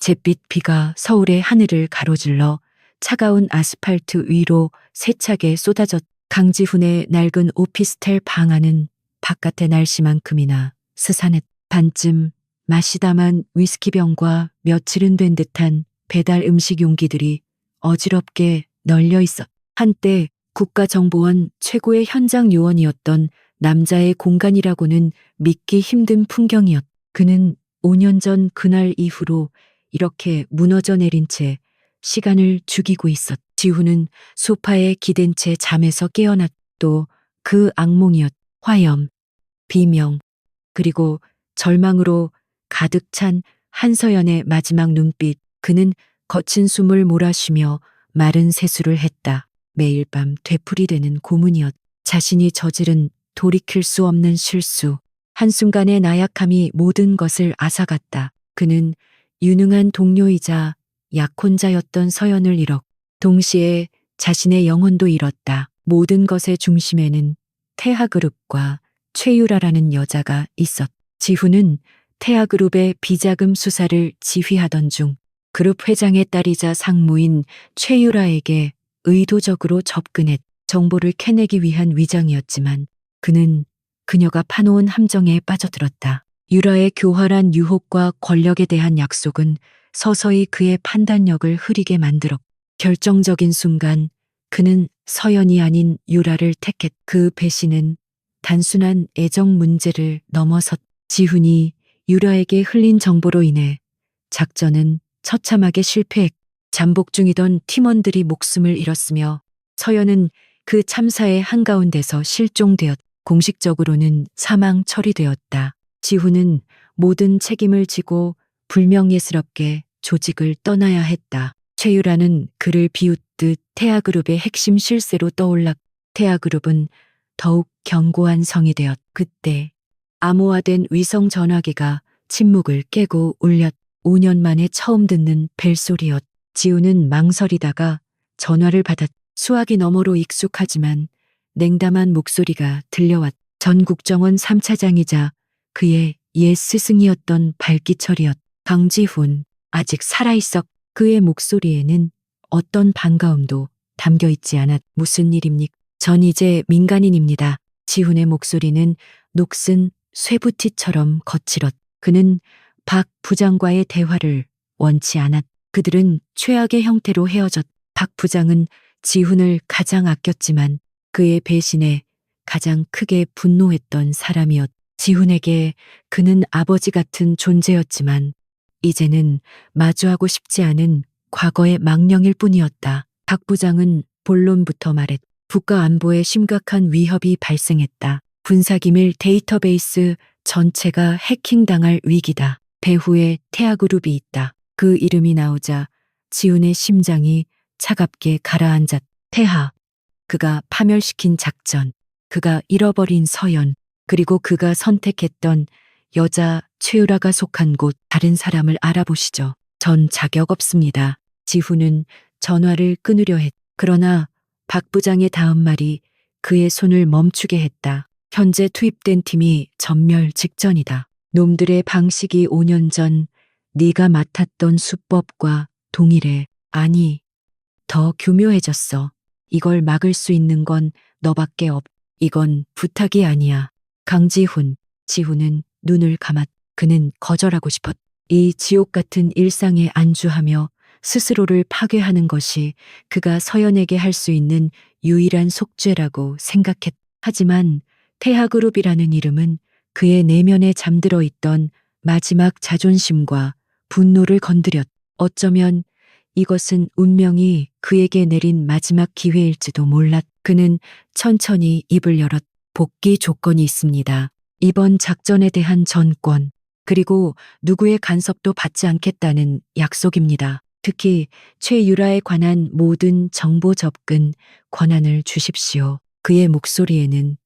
잿빛 비가 서울의 하늘을 가로질러 차가운 아스팔트 위로 세차게 쏟아졌. 강지훈의 낡은 오피스텔 방 안은 바깥의 날씨만큼이나 스산했. 반쯤 마시다만 위스키병과 며칠은 된 듯한 배달 음식 용기들이 어지럽게 널려 있었. 한때 국가정보원 최고의 현장 요원이었던 남자의 공간이라고는 믿기 힘든 풍경이었. 그는 5년 전 그날 이후로 이렇게 무너져 내린 채 시간을 죽이고 있었. 지훈은 소파에 기댄 채 잠에서 깨어났. 또 그 악몽이었. 화염, 비명, 그리고 절망으로 가득 찬 한서연의 마지막 눈빛. 그는 거친 숨을 몰아쉬며 마른 세수를 했다. 매일 밤 되풀이되는 고문이었. 자신이 저지른 돌이킬 수 없는 실수. 한순간의 나약함이 모든 것을 앗아갔다. 그는 유능한 동료이자 약혼자였던 서연을 잃었. 동시에 자신의 영혼도 잃었다. 모든 것의 중심에는 태하그룹과 최유라라는 여자가 있었. 지훈은 태하그룹의 비자금 수사를 지휘하던 중 그룹 회장의 딸이자 상무인 최유라에게 의도적으로 접근했. 정보를 캐내기 위한 위장이었지만 그는 그녀가 파놓은 함정에 빠져들었다. 유라의 교활한 유혹과 권력에 대한 약속은 서서히 그의 판단력을 흐리게 만들었. 결정적인 순간 그는 서연이 아닌 유라를 택했. 그 배신은 단순한 애정 문제를 넘어섰. 지훈이 유라에게 흘린 정보로 인해 작전은 처참하게 실패했. 잠복 중이던 팀원들이 목숨을 잃었으며 서연은 그 참사의 한가운데서 실종되었. 공식적으로는 사망 처리되었다. 지훈은 모든 책임을 지고 불명예스럽게 조직을 떠나야 했다. 최유라는 그를 비웃듯 태아그룹의 핵심 실세로 떠올랐. 태아그룹은 더욱 견고한 성이 되었. 그때 암호화된 위성 전화기가 침묵을 깨고 울렸. 5년 만에 처음 듣는 벨소리였. 지훈은 망설이다가 전화를 받았. 수화기 너머로 익숙하지만 냉담한 목소리가 들려왔. 전 국정원 3차장이자 그의 옛 스승이었던 발기철이었. 강지훈, 아직 살아있었. 그의 목소리에는 어떤 반가움도 담겨있지 않았. 무슨 일입니까? 전 이제 민간인입니다. 지훈의 목소리는 녹슨 쇠부티처럼 거칠었. 그는 박 부장과의 대화를 원치 않았. 그들은 최악의 형태로 헤어졌. 박 부장은 지훈을 가장 아꼈지만 그의 배신에 가장 크게 분노했던 사람이었. 지훈에게 그는 아버지 같은 존재였지만 이제는 마주하고 싶지 않은 과거의 망령일 뿐이었다. 박 부장은 본론부터 말했. 국가 안보에 심각한 위협이 발생했다. 군사기밀 데이터베이스 전체가 해킹당할 위기다. 배후에 태아그룹이 있다. 그 이름이 나오자 지훈의 심장이 차갑게 가라앉았. 태하. 그가 파멸시킨 작전. 그가 잃어버린 서연. 그리고 그가 선택했던 여자 최유라가 속한 곳. 다른 사람을 알아보시죠. 전 자격 없습니다. 지훈은 전화를 끊으려 했. 그러나 박 부장의 다음 말이 그의 손을 멈추게 했다. 현재 투입된 팀이 전멸 직전이다. 놈들의 방식이 5년 전 네가 맡았던 수법과 동일해. 아니, 더 교묘해졌어. 이걸 막을 수 있는 건 너밖에 없. 이건 부탁이 아니야. 강지훈. 지훈은 눈을 감았. 그는 거절하고 싶었. 이 지옥 같은 일상에 안주하며 스스로를 파괴하는 것이 그가 서연에게 할 수 있는 유일한 속죄라고 생각했. 하지만 태하그룹이라는 이름은 그의 내면에 잠들어 있던 마지막 자존심과 분노를 건드렸. 어쩌면 이것은 운명이 그에게 내린 마지막 기회일지도 몰랐. 그는 천천히 입을 열었. 복귀 조건이 있습니다. 이번 작전에 대한 전권, 그리고 누구의 간섭도 받지 않겠다는 약속입니다. 특히 최유라에 관한 모든 정보 접근 권한을 주십시오. 그의 목소리에는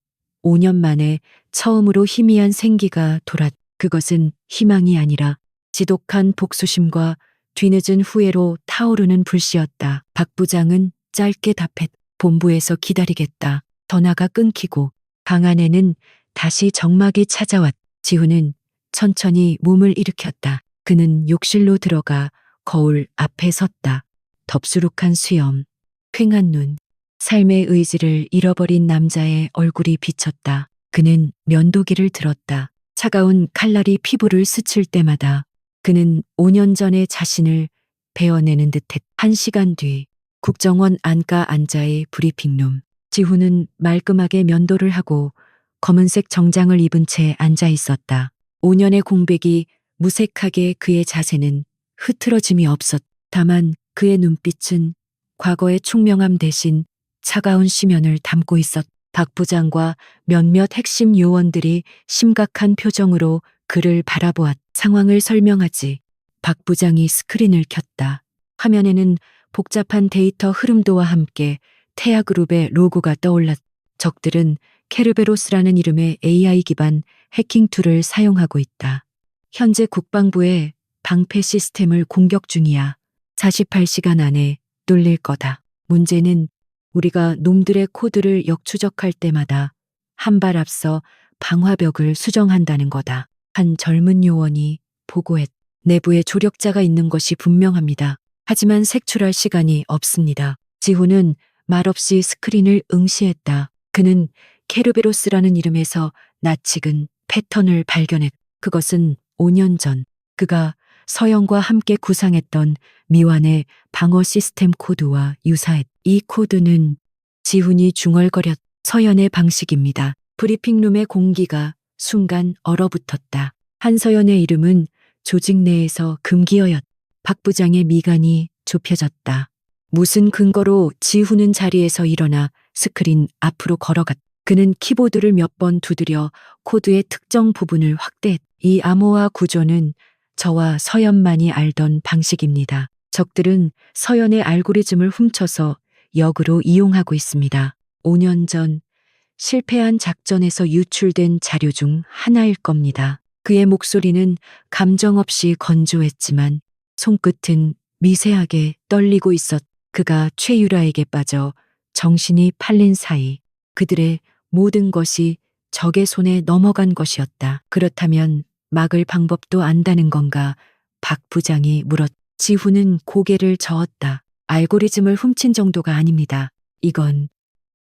5년 만에 처음으로 희미한 생기가 돌았. 그것은 희망이 아니라 지독한 복수심과 뒤늦은 후회로 타오르는 불씨였다. 박 부장은 짧게 답했. 본부에서 기다리겠다. 전화가 끊기고 방 안에는 다시 정막이 찾아왔. 지훈은 천천히 몸을 일으켰다. 그는 욕실로 들어가 거울 앞에 섰다. 덥수룩한 수염, 퀭한 눈, 삶의 의지를 잃어버린 남자의 얼굴이 비쳤다. 그는 면도기를 들었다. 차가운 칼날이 피부를 스칠 때마다 그는 5년 전의 자신을 베어내는 듯했. 1시간 뒤 국정원 안가 안자의 브리핑룸. 지훈은 말끔하게 면도를 하고 검은색 정장을 입은 채 앉아 있었다. 5년의 공백이 무색하게 그의 자세는 흐트러짐이 없었. 다만 그의 눈빛은 과거의 총명함 대신 차가운 심연을 담고 있었. 박 부장과 몇몇 핵심 요원들이 심각한 표정으로 그를 바라보았. 상황을 설명하지. 박 부장이 스크린을 켰다. 화면에는 복잡한 데이터 흐름도와 함께 태아그룹의 로고가 떠올랐. 적들은 케르베로스라는 이름의 AI 기반 해킹 툴을 사용하고 있다. 현재 국방부의 방패 시스템을 공격 중이야. 48시간 안에 뚫릴 거다. 문제는 우리가 놈들의 코드를 역추적할 때마다 한 발 앞서 방화벽을 수정한다는 거다. 한 젊은 요원이 보고했. 내부에 조력자가 있는 것이 분명합니다. 하지만 색출할 시간이 없습니다. 지훈은 말없이 스크린을 응시했다. 그는 케르베로스라는 이름에서 낯익은 패턴을 발견했. 그것은 5년 전 그가 서영과 함께 구상했던 미완의 방어 시스템 코드와 유사했. 이 코드는 지훈이 중얼거렸. 서연의 방식입니다. 브리핑룸의 공기가 순간 얼어붙었다. 한서연의 이름은 조직 내에서 금기어였. 박 부장의 미간이 좁혀졌다. 무슨 근거로? 지훈은 자리에서 일어나 스크린 앞으로 걸어갔. 그는 키보드를 몇 번 두드려 코드의 특정 부분을 확대했. 이 암호화 구조는 저와 서연만이 알던 방식입니다. 적들은 서연의 알고리즘을 훔쳐서 역으로 이용하고 있습니다. 5년 전 실패한 작전에서 유출된 자료 중 하나일 겁니다. 그의 목소리는 감정 없이 건조했지만 손끝은 미세하게 떨리고 있었. 그가 최유라에게 빠져 정신이 팔린 사이 그들의 모든 것이 적의 손에 넘어간 것이었다. 그렇다면 막을 방법도 안다는 건가? 박 부장이 물었. 지훈은 고개를 저었다. 알고리즘을 훔친 정도가 아닙니다. 이건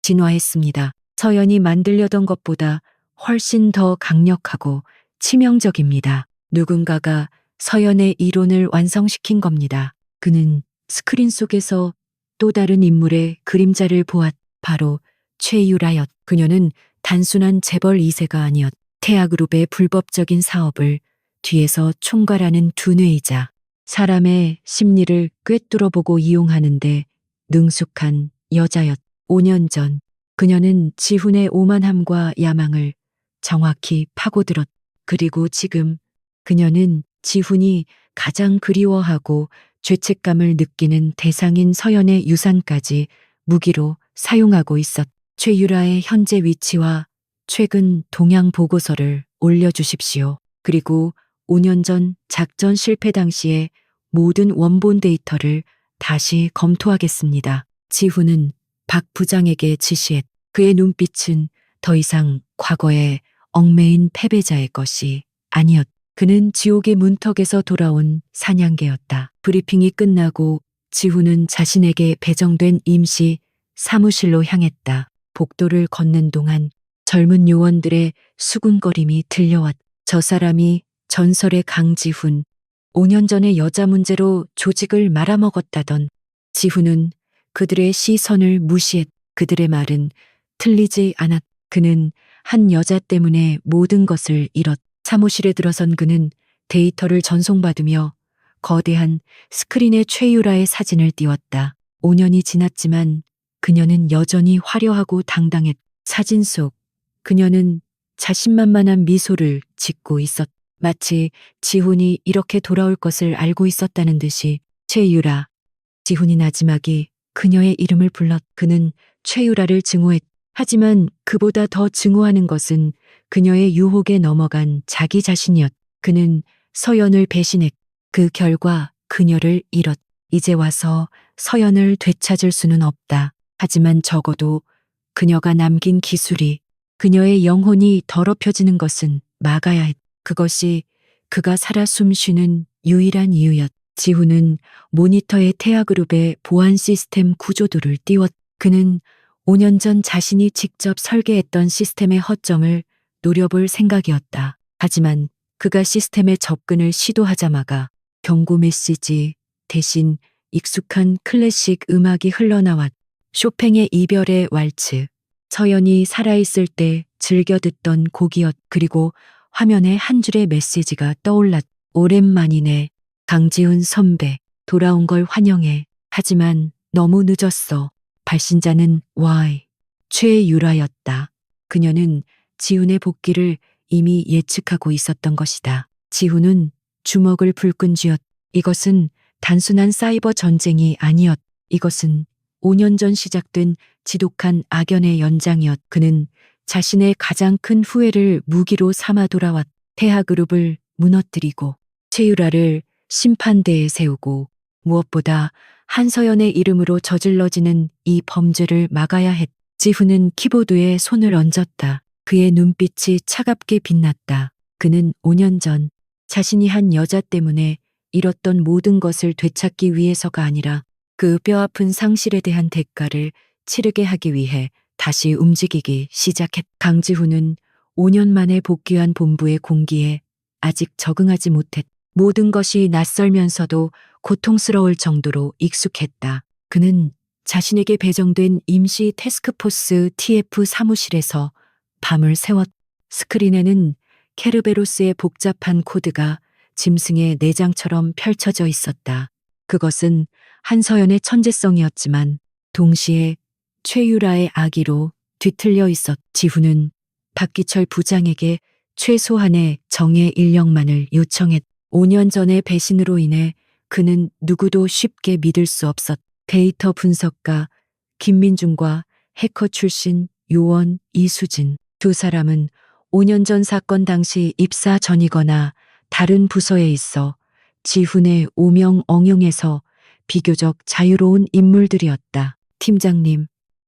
진화했습니다. 서연이 만들려던 것보다 훨씬 더 강력하고 치명적입니다. 누군가가 서연의 이론을 완성시킨 겁니다. 그는 스크린 속에서 또 다른 인물의 그림자를 보았. 바로 최유라였. 그녀는 단순한 재벌 2세가 아니었. 태아그룹의 불법적인 사업을 뒤에서 총괄하는 두뇌이자 사람의 심리를 꿰뚫어보고 이용하는데 능숙한 여자였. 5년 전 그녀는 지훈의 오만함과 야망을 정확히 파고들었. 그리고 지금 그녀는 지훈이 가장 그리워하고 죄책감을 느끼는 대상인 서연의 유산까지 무기로 사용하고 있었. 최유라의 현재 위치와 최근 동향 보고서를 올려주십시오. 그리고 5년 전 작전 실패 당시의 모든 원본 데이터를 다시 검토하겠습니다. 지훈은 박 부장에게 지시했. 그의 눈빛은 더 이상 과거의 얽매인 패배자의 것이 아니었. 그는 지옥의 문턱에서 돌아온 사냥개였다. 브리핑이 끝나고 지훈은 자신에게 배정된 임시 사무실로 향했다. 복도를 걷는 동안 젊은 요원들의 수군거림이 들려왔. 저 사람이 전설의 강지훈. 5년 전에 여자 문제로 조직을 말아먹었다던. 지훈은 그들의 시선을 무시했. 그들의 말은 틀리지 않았. 그는 한 여자 때문에 모든 것을 잃었. 사무실에 들어선 그는 데이터를 전송받으며 거대한 스크린에 최유라의 사진을 띄웠다. 5년이 지났지만 그녀는 여전히 화려하고 당당했. 사진 속 그녀는 자신만만한 미소를 짓고 있었. 마치 지훈이 이렇게 돌아올 것을 알고 있었다는 듯이. 최유라. 지훈이 나지막이 그녀의 이름을 불렀. 그는 최유라를 증오했. 하지만 그보다 더 증오하는 것은 그녀의 유혹에 넘어간 자기 자신이었. 그는 서연을 배신했. 그 결과 그녀를 잃었. 이제 와서 서연을 되찾을 수는 없다. 하지만 적어도 그녀가 남긴 기술이 그녀의 영혼이 더럽혀지는 것은 막아야 했. 그것이 그가 살아 숨쉬는 유일한 이유였. 지훈은 모니터에 태아그룹의 보안 시스템 구조도를 띄웠. 그는 5년 전 자신이 직접 설계했던 시스템의 허점을 노려볼 생각이었다. 하지만 그가 시스템에 접근을 시도하자마자 경고 메시지 대신 익숙한 클래식 음악이 흘러나왔. 쇼팽의 이별의 왈츠. 서연이 살아있을 때 즐겨 듣던 곡이었. 그리고 화면에 한 줄의 메시지가 떠올랐. 오랜만이네. 강지훈 선배. 돌아온 걸 환영해. 하지만 너무 늦었어. 발신자는 Y. 최유라였다. 그녀는 지훈의 복귀를 이미 예측하고 있었던 것이다. 지훈은 주먹을 불끈 쥐었. 이것은 단순한 사이버 전쟁이 아니었. 이것은 5년 전 시작된 지독한 악연의 연장이었. 그는 자신의 가장 큰 후회를 무기로 삼아 돌아왔. 태하그룹을 무너뜨리고 최유라를 심판대에 세우고 무엇보다 한서연의 이름으로 저질러지는 이 범죄를 막아야 했. 지훈은 키보드에 손을 얹었다. 그의 눈빛이 차갑게 빛났다. 그는 5년 전 자신이 한 여자 때문에 잃었던 모든 것을 되찾기 위해서가 아니라 그 뼈아픈 상실에 대한 대가를 치르게 하기 위해 다시 움직이기 시작했. 강지훈은 5년 만에 복귀한 본부의 공기에 아직 적응하지 못했. 모든 것이 낯설면서도 고통스러울 정도로 익숙했다. 그는 자신에게 배정된 임시 태스크포스 TF 사무실에서 밤을 새웠. 스크린에는 케르베로스의 복잡한 코드가 짐승의 내장처럼 펼쳐져 있었다. 그것은 한서연의 천재성이었지만 동시에 최유라의 악의로 뒤틀려 있었. 지훈은 박기철 부장에게 최소한의 정예 인력만을 요청했. 5년 전의 배신으로 인해 그는 누구도 쉽게 믿을 수 없었. 데이터 분석가 김민중과 해커 출신 요원 이수진. 두 사람은 5년 전 사건 당시 입사 전이거나 다른 부서에 있어 지훈의 오명 억용에서 비교적 자유로운 인물들이었다. 팀장님,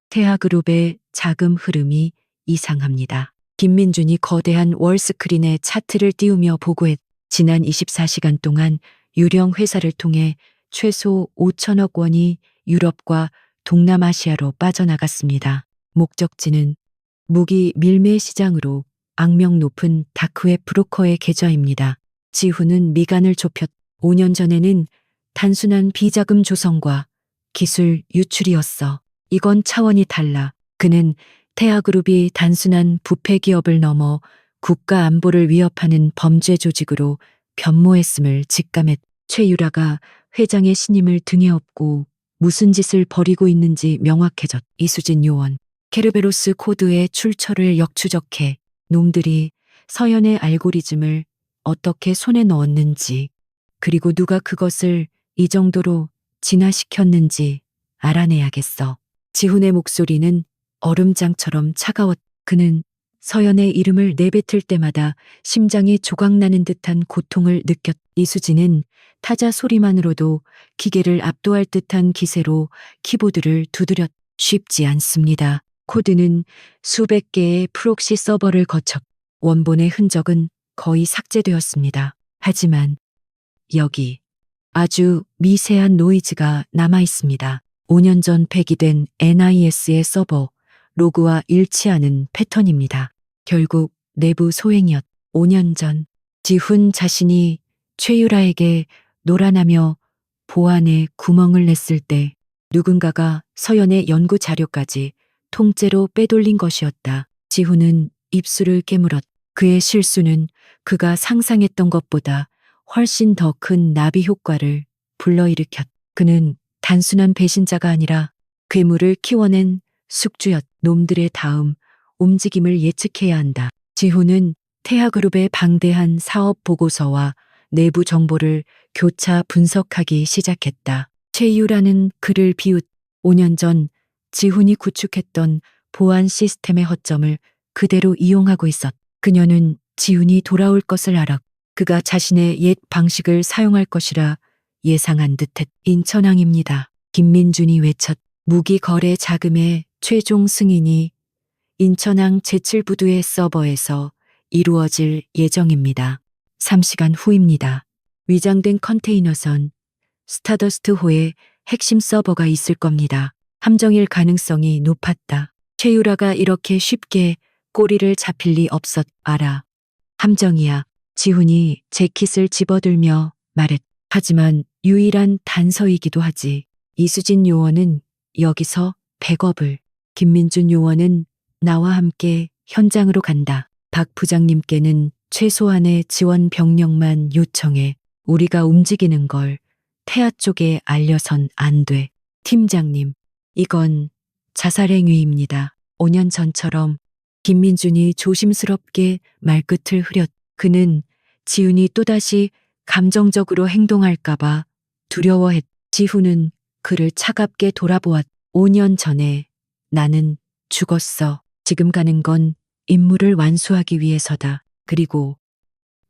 태하그룹의 자금 흐름이 이상합니다. 김민준이 거대한 월스크린에 차트를 띄우며 보고했. 지난 24시간 동안 유령 회사를 통해 최소 5천억 원이 유럽과 동남아시아로 빠져나갔습니다. 목적지는 무기 밀매 시장으로 악명 높은 다크웹 브로커의 계좌입니다. 지훈은 미간을 좁혔. 5년 전에는 단순한 비자금 조성과 기술 유출이었어. 이건 차원이 달라. 그는 태아그룹이 단순한 부패 기업을 넘어 국가 안보를 위협하는 범죄 조직으로 변모했음을 직감했. 최유라가 회장의 신임을 등에 업고 무슨 짓을 벌이고 있는지 명확해졌. 이수진 요원. 케르베로스 코드의 출처를 역추적해 놈들이 서연의 알고리즘을 어떻게 손에 넣었는지, 그리고 누가 그것을 이 정도로 진화시켰는지 알아내야겠어. 지훈의 목소리는 얼음장처럼 차가웠. 그는 서연의 이름을 내뱉을 때마다 심장이 조각나는 듯한 고통을 느꼈. 이수진은 타자 소리만으로도 기계를 압도할 듯한 기세로 키보드를 두드렸. 쉽지 않습니다. 코드는 수백 개의 프록시 서버를 거쳐 원본의 흔적은 거의 삭제되었습니다. 하지만 여기 아주 미세한 노이즈가 남아 있습니다. 5년 전 폐기된 NIS의 서버 로그와 일치하는 패턴입니다. 결국 내부 소행이었. 5년 전 지훈 자신이 최유라에게 노란하며 보안에 구멍을 냈을 때 누군가가 서연의 연구 자료까지 통째로 빼돌린 것이었다. 지훈은 입술을 깨물었. 그의 실수는 그가 상상했던 것보다 훨씬 더 큰 나비 효과를 불러일으켰. 그는 단순한 배신자가 아니라 괴물을 키워낸 숙주였. 놈들의 다음 움직임을 예측해야 한다. 지훈은 태하그룹의 방대한 사업 보고서와 내부 정보를 교차 분석하기 시작했다. 최유라는 그를 비웃. 5년 전 지훈이 구축했던 보안 시스템의 허점을 그대로 이용하고 있었. 그녀는 지훈이 돌아올 것을 알았. 그가 자신의 옛 방식을 사용할 것이라 예상한 듯했. 인천항입니다. 김민준이 외쳤. 무기 거래 자금의 최종 승인이 인천항 제7부두의 서버에서 이루어질 예정입니다. 3시간 후입니다. 위장된 컨테이너선 스타더스트호에 핵심 서버가 있을 겁니다. 함정일 가능성이 높았다. 최유라가 이렇게 쉽게 꼬리를 잡힐 리 없었. 알아. 함정이야. 지훈이 재킷을 집어들며 말했. 하지만 유일한 단서이기도 하지. 이수진 요원은 여기서 백업을, 김민준 요원은 나와 함께 현장으로 간다. 박 부장님께는 최소한의 지원 병력만 요청해. 우리가 움직이는 걸 태아 쪽에 알려선 안 돼. 팀장님, 이건 자살행위입니다. 5년 전처럼 김민준이 조심스럽게 말끝을 흐렸. 그는 지훈이 또다시 감정적으로 행동할까봐 두려워했. 지훈은 그를 차갑게 돌아보았. 5년 전에 나는 죽었어. 지금 가는 건 임무를 완수하기 위해서다. 그리고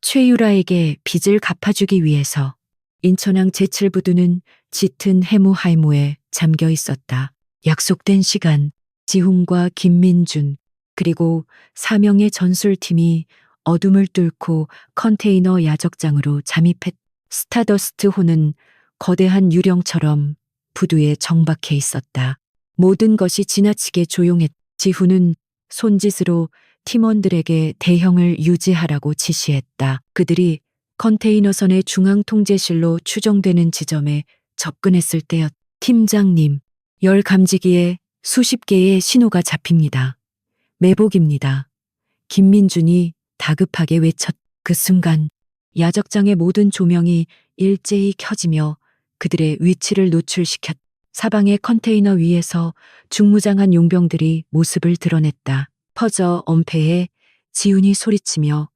최유라에게 빚을 갚아주기 위해서. 인천항 제7부두는 짙은 해무 할무에 잠겨 있었다. 약속된 시간, 지훈과 김민준, 그리고 4명의 전술팀이 어둠을 뚫고 컨테이너 야적장으로 잠입했. 스타더스트호는 거대한 유령처럼 부두에 정박해 있었다. 모든 것이 지나치게 조용했. 지훈은 손짓으로 팀원들에게 대형을 유지하라고 지시했다. 그들이 컨테이너선의 중앙 통제실로 추정되는 지점에 접근했을 때였. 팀장님, 열 감지기에 수십 개의 신호가 잡힙니다. 매복입니다. 김민준이 다급하게 외쳤. 그 순간 야적장의 모든 조명이 일제히 켜지며 그들의 위치를 노출시켰. 사방의 컨테이너 위에서 중무장한 용병들이 모습을 드러냈다. 퍼져 엄폐해 지훈이 소리치며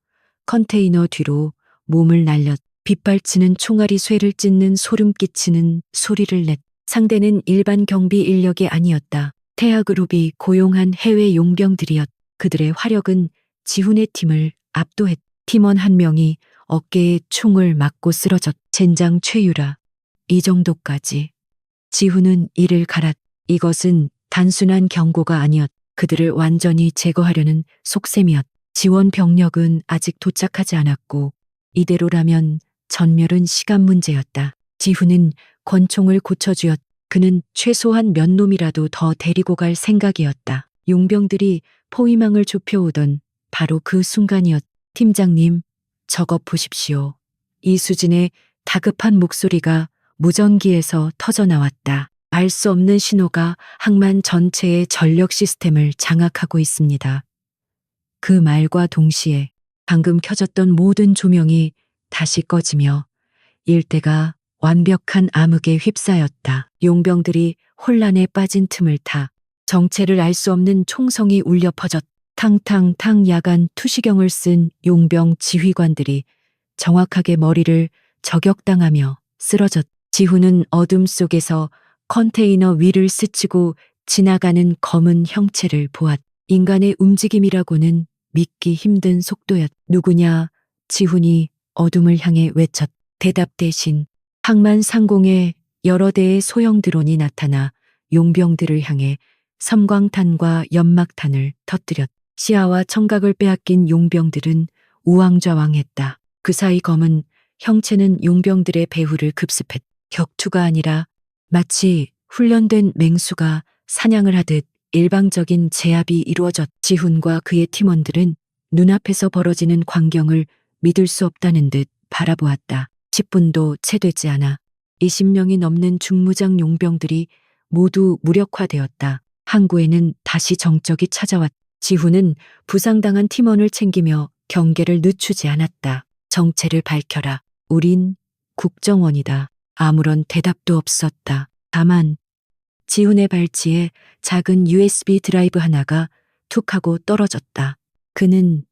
컨테이너 뒤로 몸을 날렸. 빗발치는 총알이 쇠를 찢는 소름 끼치는 소리를 냈. 상대는 일반 경비 인력이 아니었다. 태아그룹이 고용한 해외 용병들이었. 그들의 화력은 지훈의 팀을 압도했. 팀원 한 명이 어깨에 총을 맞고 쓰러졌. 젠장 최유라. 이 정도까지. 지훈은 이를 갈았. 이것은 단순한 경고가 아니었. 그들을 완전히 제거하려는 속셈이었. 지원 병력은 아직 도착하지 않았고 이대로라면 전멸은 시간 문제였다. 지훈은 권총을 고쳐주었. 그는 최소한 몇 놈이라도 더 데리고 갈 생각이었다. 용병들이 포위망을 좁혀오던 바로 그 순간이었. 팀장님, 저것 보십시오. 이수진의 다급한 목소리가 무전기에서 터져나왔다. 알 수 없는 신호가 항만 전체의 전력 시스템을 장악하고 있습니다. 그 말과 동시에 방금 켜졌던 모든 조명이 다시 꺼지며 일대가 완벽한 암흑에 휩싸였다. 용병들이 혼란에 빠진 틈을 타 정체를 알 수 없는 총성이 울려 퍼졌. 탕탕탕 야간 투시경을 쓴 용병 지휘관들이 정확하게 머리를 저격당하며 쓰러졌. 지훈은 어둠 속에서 컨테이너 위를 스치고 지나가는 검은 형체를 보았. 인간의 움직임이라고는 믿기 힘든 속도였. 누구냐? 지훈이 어둠을 향해 외쳤. 대답 대신 항만 상공에 여러 대의 소형 드론이 나타나 용병들을 향해 섬광탄과 연막탄을 터뜨렸. 시야와 청각을 빼앗긴 용병들은 우왕좌왕했다. 그 사이 검은 형체는 용병들의 배후를 급습했. 격투가 아니라 마치 훈련된 맹수가 사냥을 하듯 일방적인 제압이 이루어졌. 지훈과 그의 팀원들은 눈앞에서 벌어지는 광경을 믿을 수 없다는 듯 바라보았다. 10분도 채 되지 않아 20명이 넘는 중무장 용병들이 모두 무력화되었다. 항구에는 다시 정적이 찾아왔. 지훈은 부상당한 팀원을 챙기며 경계를 늦추지 않았다. 정체를 밝혀라. 우린 국정원이다. 아무런 대답도 없었다. 다만 지훈의 발치에 작은 USB 드라이브 하나가 툭 하고 떨어졌다. 그는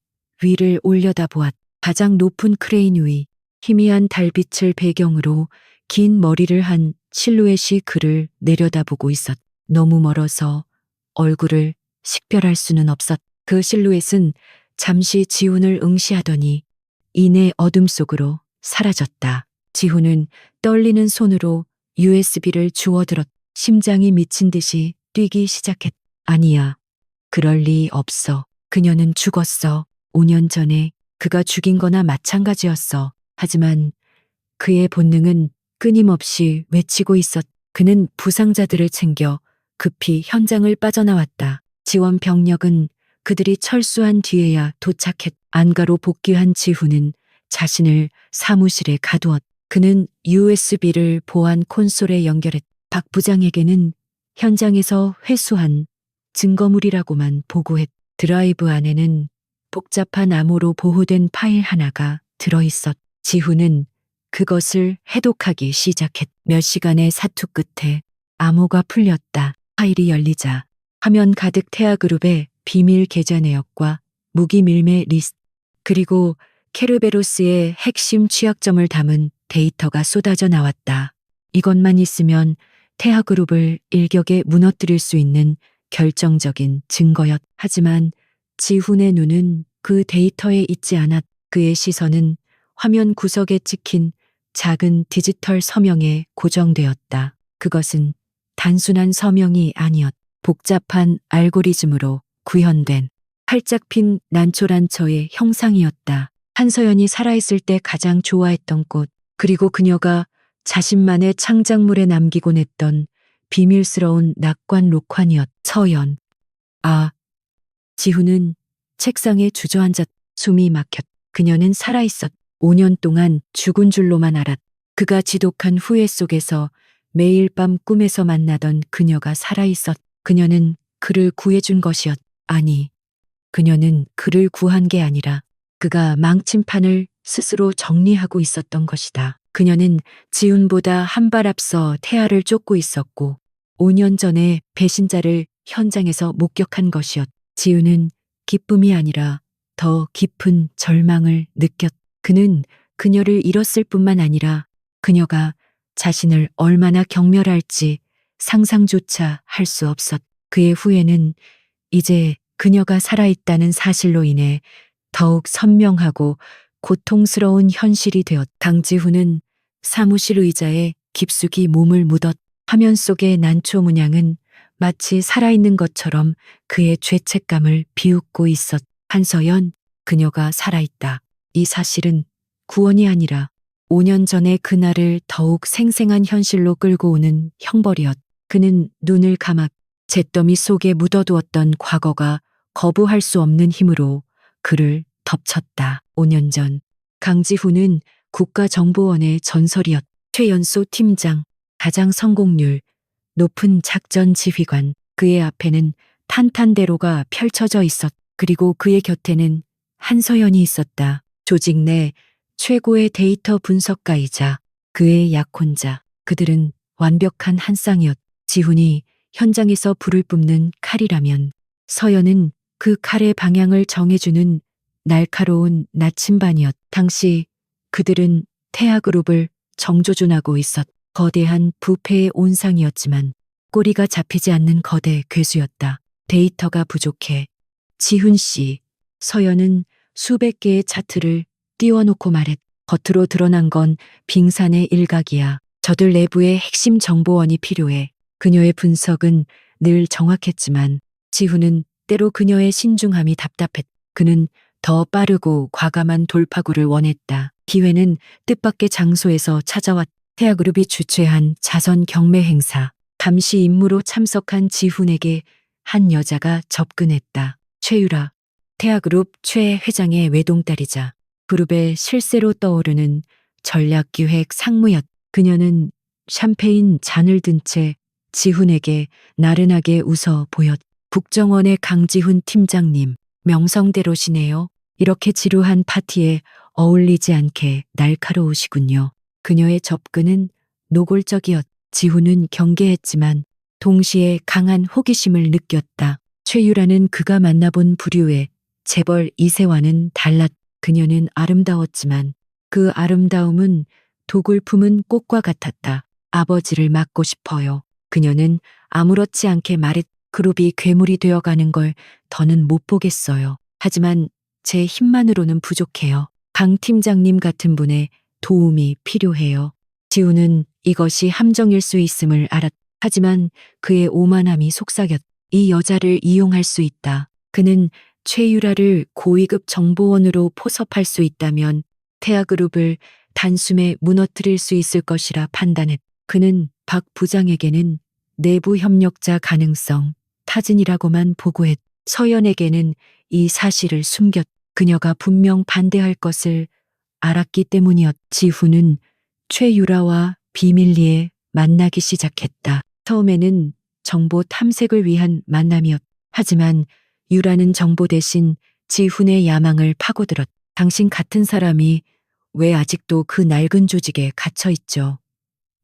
위를 올려다보았. 가장 높은 크레인 위, 희미한 달빛을 배경으로 긴 머리를 한 실루엣이 그를 내려다보고 있었. 너무 멀어서 얼굴을 식별할 수는 없었. 그 실루엣은 잠시 지훈을 응시하더니 이내 어둠 속으로 사라졌다. 지훈은 떨리는 손으로 USB를 주워들었. 심장이 미친 듯이 뛰기 시작했. 아니야. 그럴 리 없어. 그녀는 죽었어. 5년 전에 그가 죽인 거나 마찬가지였어. 하지만 그의 본능은 끊임없이 외치고 그는 부상자들을 챙겨 급히 현장을 빠져나왔다. 지원 병력은 그들이 철수한 뒤에야 안가로 복귀한 지훈은 자신을 사무실에 가두었다. 그는 USB를 보안 콘솔에 박 부장에게는 현장에서 회수한 증거물이라고만 보고했다. 드라이브 안에는 복잡한 암호로 보호된 파일 하나가 들어있었다. 지훈은 그것을 해독하기 몇 시간의 사투 끝에 암호가 풀렸다. 파일이 열리자 화면 가득 태아그룹의 비밀 계좌 내역과 무기 밀매 리스트, 그리고 케르베로스의 핵심 취약점을 담은 데이터가 쏟아져 나왔다. 이것만 있으면 태아그룹을 일격에 무너뜨릴 수 있는 결정적인 하지만 지훈의 눈은 그 데이터에 있지 않았다. 그의 시선은 화면 구석에 찍힌 작은 디지털 서명에 고정되었다. 그것은 단순한 서명이 아니었다. 복잡한 알고리즘으로 구현된 활짝 핀 난초란처의 형상이었다. 한서연이 살아있을 때 가장 좋아했던 꽃, 그리고 그녀가 자신만의 창작물에 남기곤 했던 비밀스러운 낙관 록환이었다. 서연. 지훈은 책상에 주저앉았. 숨이 막혔다. 그녀는 살아있었다. 5년 동안 죽은 줄로만 알았다. 그가 지독한 후회 속에서 매일 밤 꿈에서 만나던 그녀가 살아있었다. 그녀는 그를 구해준 것이었다. 아니, 그녀는 그를 구한 게 아니라 그가 망친 판을 스스로 정리하고 있었던 것이다. 그녀는 지훈보다 한 발 앞서 태아를 쫓고 있었고 5년 전에 배신자를 현장에서 목격한 것이었다. 지훈은 기쁨이 아니라 더 깊은 절망을 느꼈다. 그는 그녀를 잃었을 뿐만 아니라 그녀가 자신을 얼마나 경멸할지 상상조차 할 수 없었다. 그의 후회는 이제 그녀가 살아있다는 사실로 인해 더욱 선명하고 고통스러운 현실이 되었다. 강지훈은 사무실 의자에 깊숙이 몸을 묻었다. 화면 속의 난초 문양은 마치 살아있는 것처럼 그의 죄책감을 비웃고 있었다. 한서연, 그녀가 살아있다. 이 사실은 구원이 아니라 5년 전의 그날을 더욱 생생한 현실로 끌고 오는 형벌이었다. 그는 눈을 감아 잿더미 속에 묻어두었던 과거가 거부할 수 없는 힘으로 그를 덮쳤다. 5년 전, 강지훈은 국가정보원의 전설이었다. 최연소 팀장, 가장 성공률 높은 작전 지휘관, 그의 앞에는 탄탄대로가 펼쳐져 있었다. 그리고 그의 곁에는 한서연이 있었다. 조직 내 최고의 데이터 분석가이자 그의 약혼자. 그들은 완벽한 한 쌍이었다. 지훈이 현장에서 불을 뿜는 칼이라면 서연은 그 칼의 방향을 정해주는 날카로운 나침반이었다. 당시 그들은 태아그룹을 정조준하고 거대한 부패의 온상이었지만 꼬리가 잡히지 않는 거대 괴수였다. 데이터가 부족해. 지훈 씨, 서연은 수백 개의 차트를 띄워놓고 말했다. 겉으로 드러난 건 빙산의 일각이야. 저들 내부의 핵심 정보원이 필요해. 그녀의 분석은 늘 정확했지만 지훈은 때로 그녀의 신중함이 답답했다. 그는 더 빠르고 과감한 돌파구를 원했다. 기회는 뜻밖의 장소에서 찾아왔다. 태아그룹이 주최한 자선 경매 행사. 감시 임무로 참석한 지훈에게 한 여자가 접근했다. 최유라, 태아그룹 최 회장의 외동딸이자 그룹의 실세로 떠오르는 전략기획 상무였다. 그녀는 샴페인 잔을 든 채 지훈에게 나른하게 웃어 보였다. 국정원의 강지훈 팀장님, 명성대로시네요. 이렇게 지루한 파티에 어울리지 않게 날카로우시군요. 그녀의 접근은 노골적이었다. 지훈은 경계했지만 동시에 강한 호기심을 느꼈다. 최유라는 그가 만나본 부류의 재벌 2세와는 달랐다. 그녀는 아름다웠지만 그 아름다움은 독을 품은 꽃과 같았다. 아버지를 맡고 싶어요. 그녀는 아무렇지 않게 말했다. 그룹이 괴물이 되어가는 걸 더는 못 보겠어요. 하지만 제 힘만으로는 부족해요. 강 팀장님 같은 분의 도움이 필요해요. 지훈은 이것이 함정일 수 있음을 알았다. 하지만 그의 오만함이 속삭였다. 이 여자를 이용할 수 있다. 그는 최유라를 고위급 정보원으로 포섭할 수 있다면 태아그룹을 단숨에 무너뜨릴 수 있을 것이라 판단했. 그는 박 부장에게는 내부 협력자 가능성 타진이라고만 보고했. 서연에게는 이 사실을 숨겼. 그녀가 분명 반대할 것을 알았기 때문이었. 지훈은 최유라와 비밀리에 만나기 시작했다. 처음에는 정보 탐색을 위한 만남이었. 하지만 유라는 정보 대신 지훈의 야망을 파고들었. 당신 같은 사람이 왜 아직도 그 낡은 조직에 갇혀 있죠?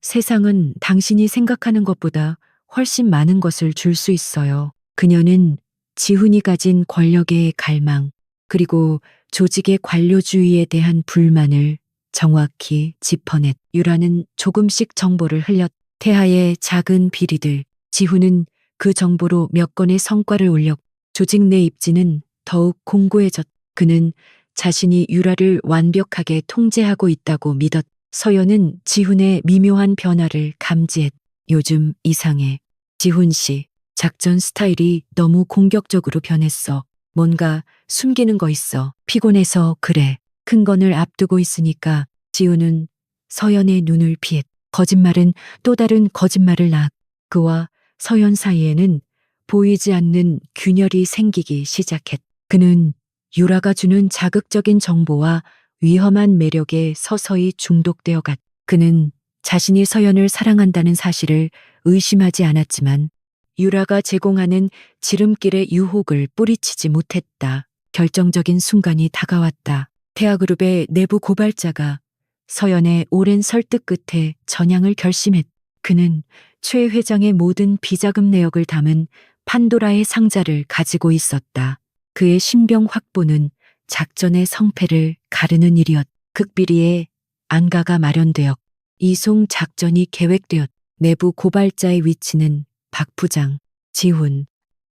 세상은 당신이 생각하는 것보다 훨씬 많은 것을 줄 수 있어요. 그녀는 지훈이 가진 권력의 갈망, 그리고 조직의 관료주의에 대한 불만을 정확히 짚어냈. 유라는 조금씩 정보를 흘렸. 태하의 작은 비리들. 지훈은 그 정보로 몇 건의 성과를 올렸. 조직 내 입지는 더욱 공고해졌. 그는 자신이 유라를 완벽하게 통제하고 있다고 믿었. 서연은 지훈의 미묘한 변화를 감지했. 요즘 이상해. 지훈 씨, 작전 스타일이 너무 공격적으로 변했어. 뭔가 숨기는 거 있어. 피곤해서 그래. 큰 건을 앞두고 있으니까. 지훈은 서연의 눈을 피했. 거짓말은 또 다른 거짓말을 낳았. 그와 서연 사이에는 보이지 않는 균열이 생기기 시작했. 그는 유라가 주는 자극적인 정보와 위험한 매력에 서서히 중독되어 갔. 그는 자신이 서연을 사랑한다는 사실을 의심하지 않았지만 유라가 제공하는 지름길의 유혹을 뿌리치지 못했다. 결정적인 순간이 다가왔다. 태아그룹의 내부 고발자가 서연의 오랜 설득 끝에 전향을 결심했. 그는 최 회장의 모든 비자금 내역을 담은 판도라의 상자를 가지고 있었다. 그의 신병 확보는 작전의 성패를 가르는 일이었. 극비리에 안가가 마련되었. 이송 작전이 계획되었. 내부 고발자의 위치는 박 부장, 지훈,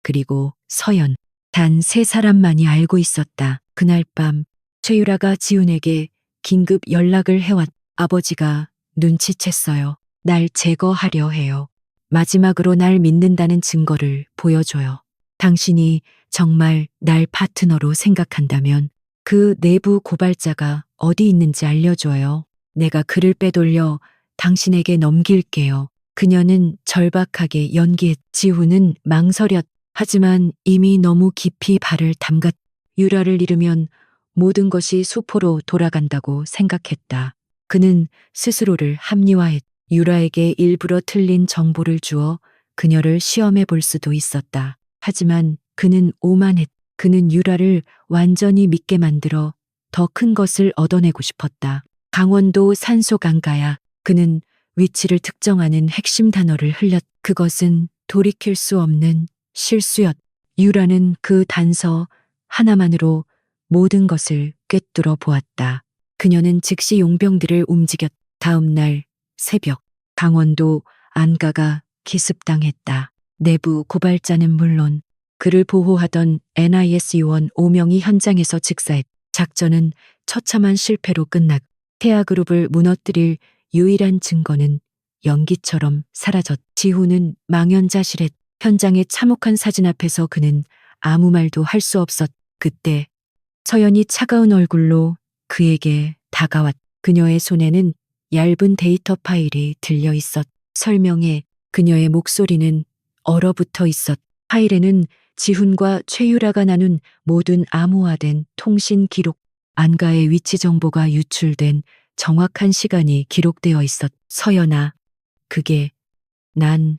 그리고 서연. 단 3사람만이 알고 있었다. 그날 밤 최유라가 지훈에게 긴급 연락을 해왔. 아버지가 눈치챘어요. 날 제거하려 해요. 마지막으로 날 믿는다는 증거를 보여줘요. 당신이 정말 날 파트너로 생각한다면 그 내부 고발자가 어디 있는지 알려줘요. 내가 그를 빼돌려 당신에게 넘길게요. 그녀는 절박하게 연기했. 지훈은 망설였. 하지만 이미 너무 깊이 발을 담갔. 유라를 잃으면 모든 것이 수포로 돌아간다고 생각했다. 그는 스스로를 합리화했. 유라에게 일부러 틀린 정보를 주어 그녀를 시험해 볼 수도 있었다. 하지만 그는 오만했. 그는 유라를 완전히 믿게 만들어 더 큰 것을 얻어내고 싶었다. 강원도 산소강가야. 그는 위치를 특정하는 핵심 단어를 흘렸. 그것은 돌이킬 수 없는 실수였. 유라는 그 단서 하나만으로 모든 것을 꿰뚫어 보았다. 그녀는 즉시 용병들을 움직였. 다음 날 새벽 강원도 안가가 기습당했다. 내부 고발자는 물론 그를 보호하던 NIS 요원 5명이 현장에서 즉사했. 작전은 처참한 실패로 끝났. 태아그룹을 무너뜨릴 유일한 증거는 연기처럼 사라졌. 지훈은 망연자실했. 현장의 참혹한 사진 앞에서 그는 아무 말도 할 수 없었. 그때 서연이 차가운 얼굴로 그에게 다가왔. 그녀의 손에는 얇은 데이터 파일이 들려 있었. 설명에 그녀의 목소리는 얼어붙어 있었. 파일에는 지훈과 최유라가 나눈 모든 암호화된 통신 기록, 안가의 위치 정보가 유출된 정확한 시간이 기록되어 있었. 서연아, 그게 난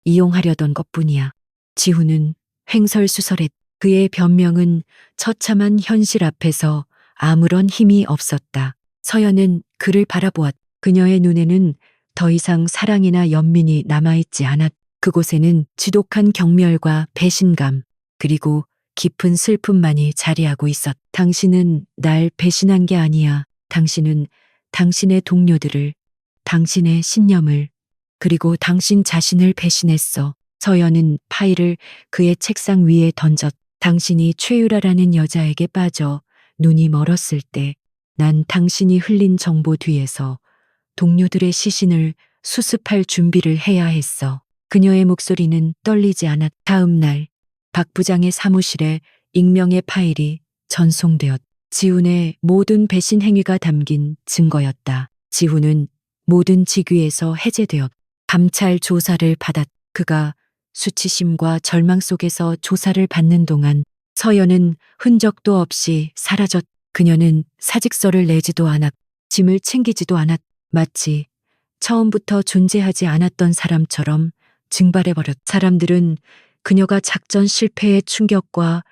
이용하려던 것뿐이야. 지훈은 횡설수설했. 그의 변명은 처참한 현실 앞에서 아무런 힘이 없었다. 서연은 그를 바라보았. 그녀의 눈에는 더 이상 사랑이나 연민이 남아있지 않았. 그곳에는 지독한 경멸과 배신감, 그리고 깊은 슬픔만이 자리하고 있었. 당신은 날 배신한 게 아니야. 당신은 당신의 동료들을, 당신의 신념을, 그리고 당신 자신을 배신했어. 서연은 파일을 그의 책상 위에 던졌. 당신이 최유라라는 여자에게 빠져 눈이 멀었을 때 난 당신이 흘린 정보 뒤에서 동료들의 시신을 수습할 준비를 해야 했어. 그녀의 목소리는 떨리지 않았. 다음 날 박 부장의 사무실에 익명의 파일이 전송되었. 지훈의 모든 배신 행위가 담긴 증거였다. 지훈은 모든 직위에서 해제되었. 감찰 조사를 받았. 그가 수치심과 절망 속에서 조사를 받는 동안 서연은 흔적도 없이 사라졌. 그녀는 사직서를 내지도 않았. 짐을 챙기지도 않았. 마치 처음부터 존재하지 않았던 사람처럼 증발해버렸. 사람들은 그녀가 작전 실패의 충격과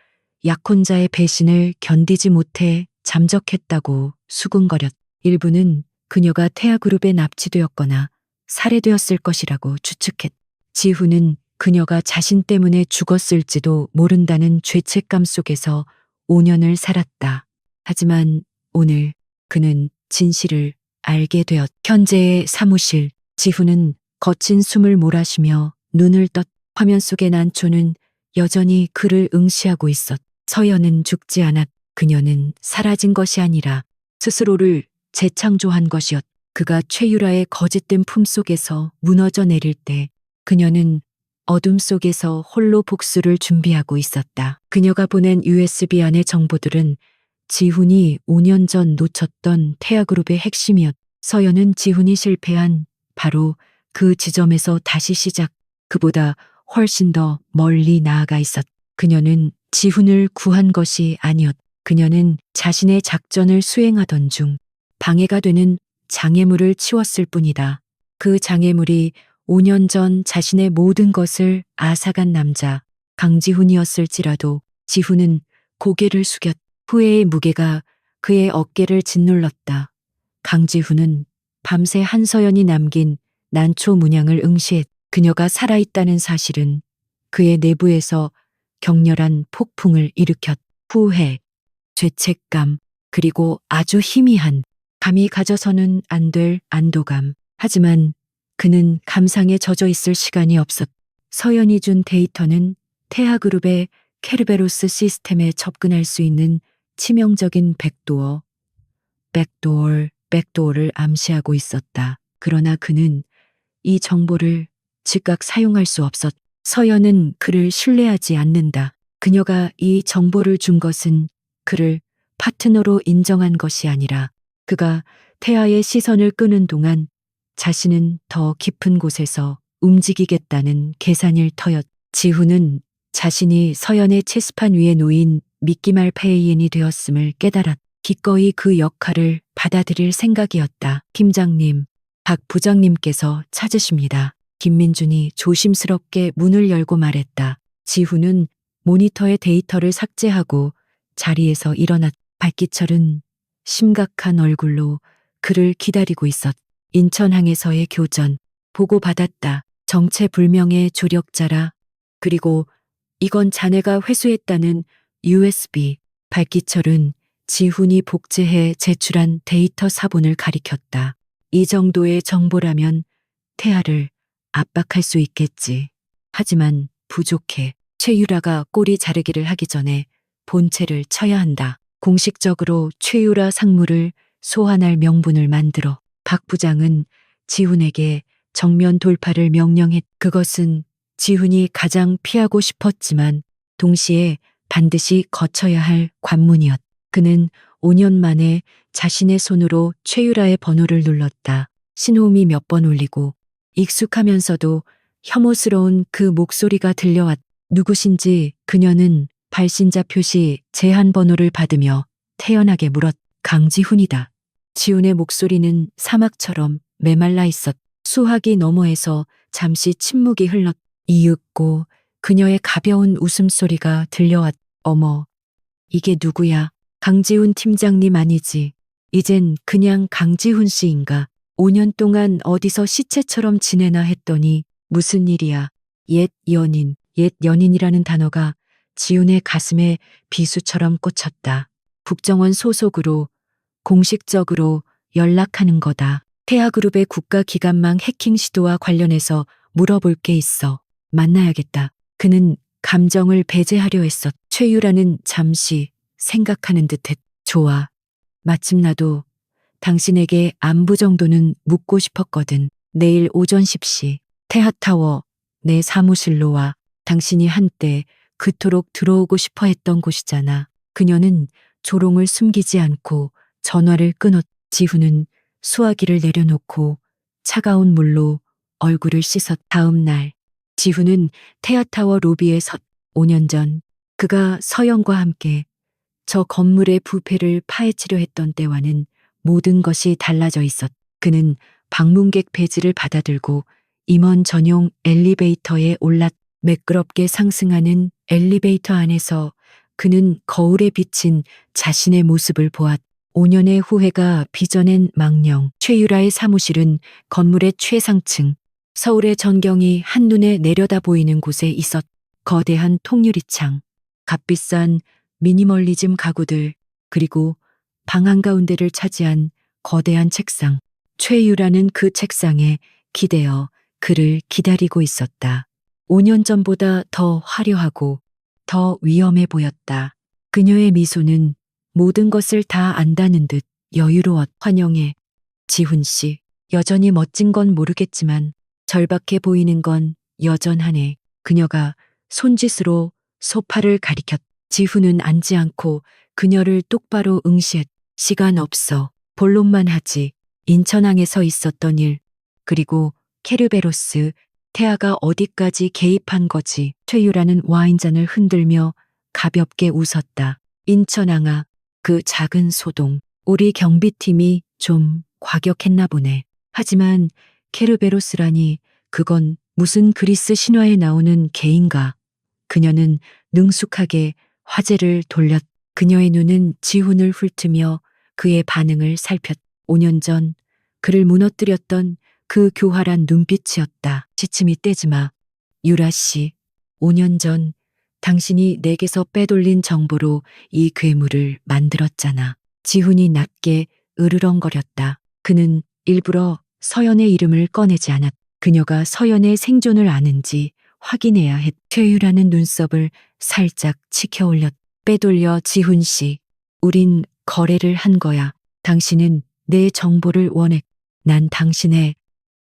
약혼자의 배신을 견디지 못해 잠적했다고 수군거렸. 일부는 그녀가 태아그룹에 납치되었거나 살해되었을 것이라고 추측했. 지훈은 그녀가 자신 때문에 죽었을지도 모른다는 죄책감 속에서 5년을 살았다. 하지만 오늘 그는 진실을 알게 되었. 현재의 사무실. 지훈은 거친 숨을 몰아쉬며 눈을 떴. 화면 속의 난초는 여전히 그를 응시하고 있었. 서연은 죽지 않았. 그녀는 사라진 것이 아니라 스스로를 재창조한 것이었. 그가 최유라의 거짓된 품속에서 무너져 내릴 때 그녀는 어둠 속에서 홀로 복수를 준비하고 있었다. 그녀가 보낸 USB 안의 정보들은 지훈이 5년 전 놓쳤던 태아그룹의 핵심이었. 서연은 지훈이 실패한 바로 그 지점에서 다시 시작. 그보다 훨씬 더 멀리 나아가 있었. 그녀는 지훈을 구한 것이 아니었. 그녀는 자신의 작전을 수행하던 중 방해가 되는 장애물을 치웠을 뿐이다. 그 장애물이 5년 전 자신의 모든 것을 앗아간 남자 강지훈이었을지라도 지훈은 고개를 숙였. 후회의 무게가 그의 어깨를 짓눌렀다. 강지훈은 밤새 한서연이 남긴 난초 문양을 응시했. 그녀가 살아있다는 사실은 그의 내부에서 격렬한 폭풍을 일으켰. 후회, 죄책감, 그리고 아주 희미한 감히 가져서는 안 될 안도감. 하지만 그는 감상에 젖어 있을 시간이 없었. 서연이 준 데이터는 태아그룹의 케르베로스 시스템에 접근할 수 있는 치명적인 백도어를 암시하고 있었다. 그러나 그는 이 정보를 즉각 사용할 수 없었. 서연은 그를 신뢰하지 않는다. 그녀가 이 정보를 준 것은 그를 파트너로 인정한 것이 아니라 그가 태아의 시선을 끄는 동안 자신은 더 깊은 곳에서 움직이겠다는 계산일 터였. 지훈은 자신이 서연의 체스판 위에 놓인 미끼말 페이인이 되었음을 깨달았. 기꺼이 그 역할을 받아들일 생각이었다. 팀장님, 박 부장님께서 찾으십니다. 김민준이 조심스럽게 문을 열고 말했다. 지훈은 모니터의 데이터를 삭제하고 자리에서 일어났. 박기철은 심각한 얼굴로 그를 기다리고 있었. 인천항에서의 교전 보고받았다. 정체불명의 조력자라. 그리고 이건 자네가 회수했다는 USB. 박기철은 지훈이 복제해 제출한 데이터 사본을 가리켰다. 이 정도의 정보라면 태아를 압박할 수 있겠지. 하지만 부족해. 최유라가 꼬리 자르기를 하기 전에 본체를 쳐야 한다. 공식적으로 최유라 상무를 소환할 명분을 만들어. 박 부장은 지훈에게 정면 돌파를 명령했. 그것은 지훈이 가장 피하고 싶었지만 동시에 반드시 거쳐야 할 관문이었. 그는 5년 만에 자신의 손으로 최유라의 번호를 눌렀다. 신호음이 몇 번 울리고 익숙하면서도 혐오스러운 그 목소리가 들려왔. 누구신지 그녀는 발신자 표시 제한 번호를 받으며 태연하게 물었. 강지훈이다. 지훈의 목소리는 사막처럼 메말라 있었. 수화기 너머에서 잠시 침묵이 흘렀. 이윽고 그녀의 가벼운 웃음소리가 들려왔. 어머, 이게 누구야? 강지훈 팀장님 아니지. 이젠 그냥 강지훈 씨인가. 5년 동안 어디서 시체처럼 지내나 했더니 무슨 일이야. 옛 연인이라는 단어가 지훈의 가슴에 비수처럼 꽂혔다. 국정원 소속으로 공식적으로 연락하는 거다. 태아그룹의 국가기관망 해킹 시도와 관련해서 물어볼 게 있어. 만나야겠다. 그는 감정을 배제하려 했었. 최유라는 잠시 생각하는 듯했. 좋아. 마침 나도 당신에게 안부 정도는 묻고 싶었거든. 내일 오전 10시 태하타워 내 사무실로 와. 당신이 한때 그토록 들어오고 싶어 했던 곳이잖아. 그녀는 조롱을 숨기지 않고 전화를 끊었. 지훈은 수화기를 내려놓고 차가운 물로 얼굴을 씻었. 다음 날 지훈은 태아타워 로비에 섰. 5년 전 그가 서영과 함께 저 건물의 부패를 파헤치려 했던 때와는 모든 것이 달라져 있었. 그는 방문객 배지를 받아들고 임원 전용 엘리베이터에 올랐. 매끄럽게 상승하는 엘리베이터 안에서 그는 거울에 비친 자신의 모습을 보았. 5년의 후회가 빚어낸 망령. 최유라의 사무실은 건물의 최상층, 서울의 전경이 한눈에 내려다 보이는 곳에 있었. 거대한 통유리창, 값비싼 미니멀리즘 가구들, 그리고 방 한가운데를 차지한 거대한 책상. 최유라는 그 책상에 기대어 그를 기다리고 있었다. 5년 전보다 더 화려하고 더 위험해 보였다. 그녀의 미소는 모든 것을 다 안다는 듯 여유로웠. 환영해, 지훈 씨. 여전히 멋진 건 모르겠지만 절박해 보이는 건 여전하네. 그녀가 손짓으로 소파를 가리켰. 지훈은 앉지 않고 그녀를 똑바로 응시했. 시간 없어. 본론만 하지. 인천항에서 있었던 일, 그리고 케르베로스, 태아가 어디까지 개입한 거지. 최유라는 와인잔을 흔들며 가볍게 웃었다. 인천항아, 그 작은 소동. 우리 경비팀이 좀 과격했나 보네. 하지만 케르베로스라니, 그건 무슨 그리스 신화에 나오는 개인가. 그녀는 능숙하게 화제를 돌렸. 그녀의 눈은 지훈을 훑으며 그의 반응을 살폈. 5년 전 그를 무너뜨렸던 그 교활한 눈빛이었다. 시침이 떼지마. 유라 씨, 5년 전 당신이 내게서 빼돌린 정보로 이 괴물을 만들었잖아. 지훈이 낮게 으르렁거렸다. 그는 일부러 서연의 이름을 꺼내지 않았. 그녀가 서연의 생존을 아는지 확인해야 했. 최유라는 눈썹을 살짝 치켜올렸. 빼돌려. 지훈 씨, 우린 거래를 한 거야. 당신은 내 정보를 원했. 난 당신의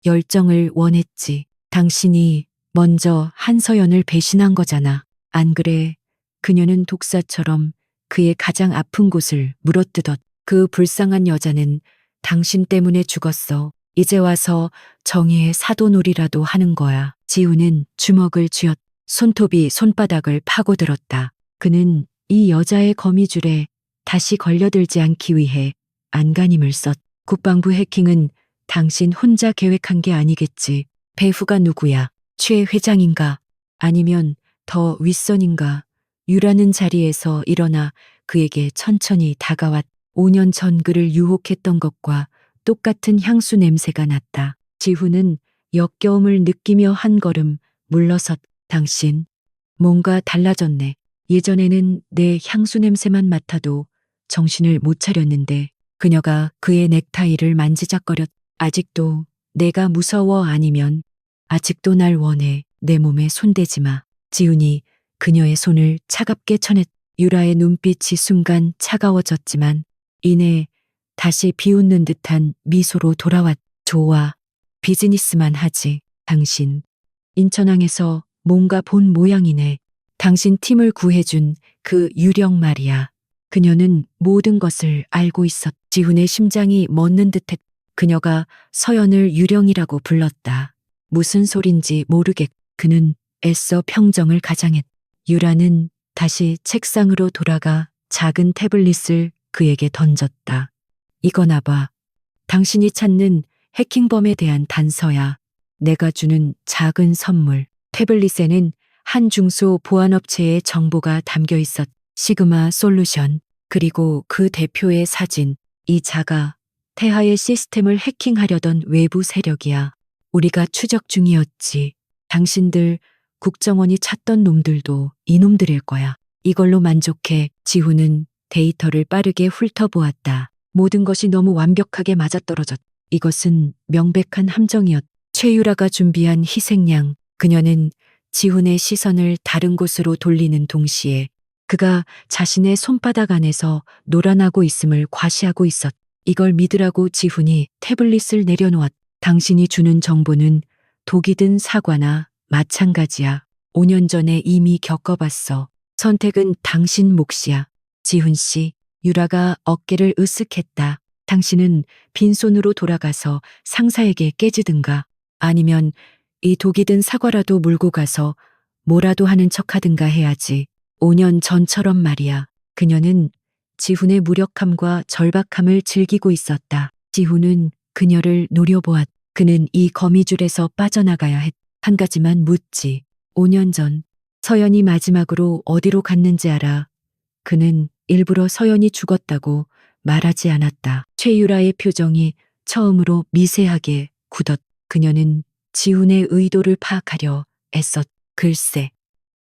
열정을 원했지. 당신이 먼저 한서연을 배신한 거잖아. 안 그래? 그녀는 독사처럼 그의 가장 아픈 곳을 물어뜯었. 그 불쌍한 여자는 당신 때문에 죽었어. 이제 와서 정의의 사도놀이라도 하는 거야. 지훈은 주먹을 쥐었. 손톱이 손바닥을 파고들었다. 그는 이 여자의 거미줄에 다시 걸려들지 않기 위해 안간힘을 썼. 국방부 해킹은 당신 혼자 계획한 게 아니겠지. 배후가 누구야? 최 회장인가? 아니면 더 윗선인가? 유라는 자리에서 일어나 그에게 천천히 다가왔. 5년 전 그를 유혹했던 것과 똑같은 향수 냄새가 났다. 지훈은 역겨움을 느끼며 한 걸음 물러섰. 당신, 뭔가 달라졌네. 예전에는 내 향수 냄새만 맡아도 정신을 못 차렸는데. 그녀가 그의 넥타이를 만지작거렸. 아직도 내가 무서워? 아니면 아직도 날 원해? 내 몸에 손대지 마. 지훈이 그녀의 손을 차갑게 쳐냈. 유라의 눈빛이 순간 차가워졌지만 이내 다시 비웃는 듯한 미소로 돌아왔. 좋아. 비즈니스만 하지. 당신, 인천항에서 뭔가 본 모양이네. 당신 팀을 구해준 그 유령 말이야. 그녀는 모든 것을 알고 있었. 지훈의 심장이 멎는 듯했. 그녀가 서연을 유령이라고 불렀다. 무슨 소린지 모르겠. 그는 애써 평정을 가장했. 유라는 다시 책상으로 돌아가 작은 태블릿을 그에게 던졌다. 이거나 봐. 당신이 찾는 해킹범에 대한 단서야. 내가 주는 작은 선물. 태블릿에는 한 중소 보안업체의 정보가 담겨 있었. 시그마 솔루션, 그리고 그 대표의 사진. 이 자가 태하의 시스템을 해킹하려던 외부 세력이야. 우리가 추적 중이었지. 당신들 국정원이 찾던 놈들도 이놈들일 거야. 이걸로 만족해. 지훈은 데이터를 빠르게 훑어보았다. 모든 것이 너무 완벽하게 맞아떨어졌. 이것은 명백한 함정이었. 최유라가 준비한 희생양. 그녀는 지훈의 시선을 다른 곳으로 돌리는 동시에 그가 자신의 손바닥 안에서 놀아나고 있음을 과시하고 있었. 이걸 믿으라고. 지훈이 태블릿을 내려놓았. 당신이 주는 정보는 독이 든 사과나 마찬가지야. 5년 전에 이미 겪어봤어. 선택은 당신 몫이야. 지훈 씨, 유라가 어깨를 으쓱했다. 당신은 빈손으로 돌아가서 상사에게 깨지든가 아니면 이 독이 든 사과라도 물고 가서 뭐라도 하는 척하든가 해야지. 5년 전처럼 말이야. 그녀는 지훈의 무력함과 절박함을 즐기고 있었다. 지훈은 그녀를 노려보았. 그는 이 거미줄에서 빠져나가야 했. 한 가지만 묻지. 5년 전 서연이 마지막으로 어디로 갔는지 알아? 그는 일부러 서연이 죽었다고 말하지 않았다. 최유라의 표정이 처음으로 미세하게 굳었. 그녀는 지훈의 의도를 파악하려 애썼. 글쎄,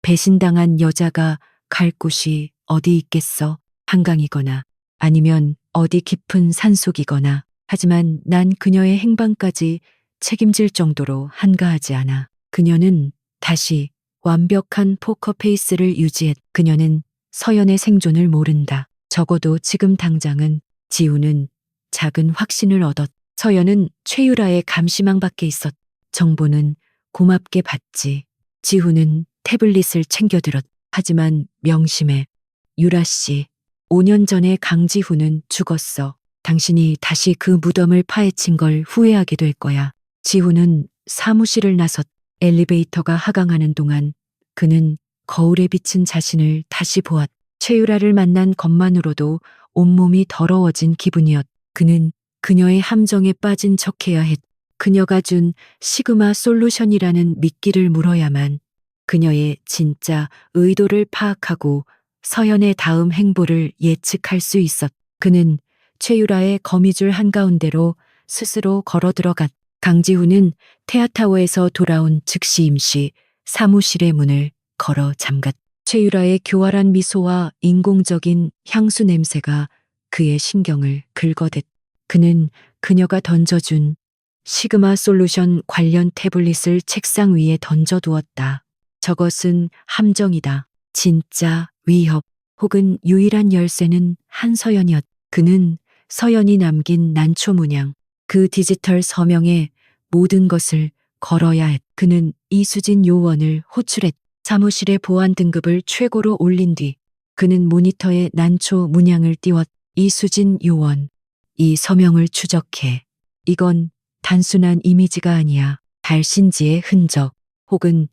배신당한 여자가 갈 곳이 어디 있겠어? 한강이거나 아니면 어디 깊은 산속이거나. 하지만 난 그녀의 행방까지 책임질 정도로 한가하지 않아. 그녀는 다시 완벽한 포커 페이스를 유지했. 그녀는 서연의 생존을 모른다. 적어도 지금 당장은. 지우는 작은 확신을 얻었. 서연은 최유라의 감시망 밖에 있었. 정보는 고맙게 받지. 지훈은 태블릿을 챙겨들었. 하지만 명심해. 유라 씨, 5년 전에 강지훈은 죽었어. 당신이 다시 그 무덤을 파헤친 걸 후회하게 될 거야. 지훈은 사무실을 나섰. 엘리베이터가 하강하는 동안 그는 거울에 비친 자신을 다시 보았. 최유라를 만난 것만으로도 온몸이 더러워진 기분이었. 그는 그녀의 함정에 빠진 척해야 했. 그녀가 준 시그마 솔루션이라는 미끼를 물어야만 그녀의 진짜 의도를 파악하고 서연의 다음 행보를 예측할 수 있었. 그는 최유라의 거미줄 한가운데로 스스로 걸어 들어갔. 강지훈은 테아타워에서 돌아온 즉시 임시 사무실의 문을 걸어 잠갔. 최유라의 교활한 미소와 인공적인 향수 냄새가 그의 신경을 긁어댔. 그는 그녀가 던져준 시그마 솔루션 관련 태블릿을 책상 위에 던져두었다. 저것은 함정이다. 진짜 위협 혹은 유일한 열쇠는 한서연이었. 그는 서연이 남긴 난초 문양, 그 디지털 서명에 모든 것을 걸어야 했. 그는 이수진 요원을 호출했. 사무실의 보안 등급을 최고로 올린 뒤 그는 모니터에 난초 문양을 띄웠. 이수진 요원, 이 서명을 추적해. 이건 단순한 이미지가 아니야. 발신지의 흔적 혹은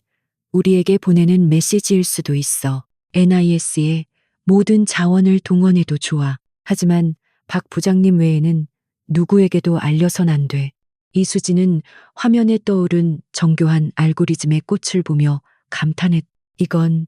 우리에게 보내는 메시지일 수도 있어. NIS의 모든 자원을 동원해도 좋아. 하지만 박 부장님 외에는 누구에게도 알려선 안 돼. 이수진은 화면에 떠오른 정교한 알고리즘의 꽃을 보며 감탄했. 이건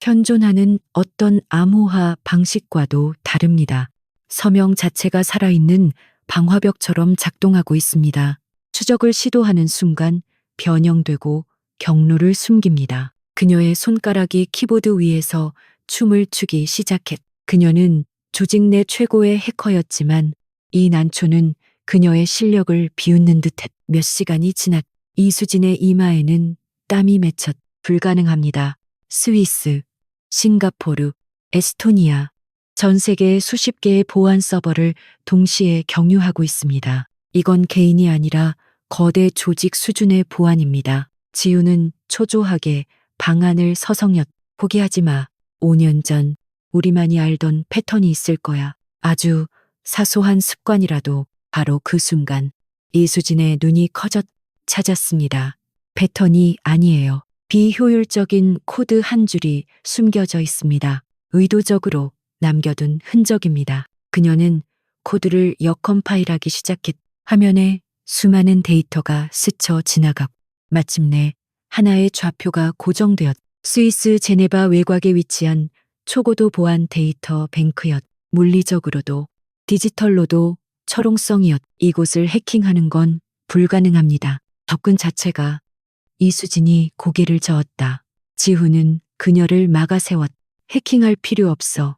현존하는 어떤 암호화 방식과도 다릅니다. 서명 자체가 살아있는 방화벽처럼 작동하고 있습니다. 추적을 시도하는 순간 변형되고 경로를 숨깁니다. 그녀의 손가락이 키보드 위에서 춤을 추기 시작했. 그녀는 조직 내 최고의 해커였지만 이 난초는 그녀의 실력을 비웃는 듯했. 몇 시간이 지났. 이수진의 이마에는 땀이 맺혔. 불가능합니다. 스위스, 싱가포르, 에스토니아, 전 세계의 수십 개의 보안 서버를 동시에 경유하고 있습니다. 이건 개인이 아니라 거대 조직 수준의 보안입니다. 지우는 초조하게 방안을 서성였. 포기하지 마. 5년 전 우리만이 알던 패턴이 있을 거야. 아주 사소한 습관이라도. 바로 그 순간 이수진의 눈이 커졌. 찾았습니다. 패턴이 아니에요. 비효율적인 코드 한 줄이 숨겨져 있습니다. 의도적으로 남겨둔 흔적입니다. 그녀는 코드를 역컴파일하기 시작했. 화면에 수많은 데이터가 스쳐 지나갔고 마침내 하나의 좌표가 고정되었. 스위스 제네바 외곽에 위치한 초고도 보안 데이터 뱅크였. 물리적으로도 디지털로도 철옹성이었. 이곳을 해킹하는 건 불가능합니다. 접근 자체가. 이수진이 고개를 저었다. 지훈은 그녀를 막아세웠. 해킹할 필요 없어.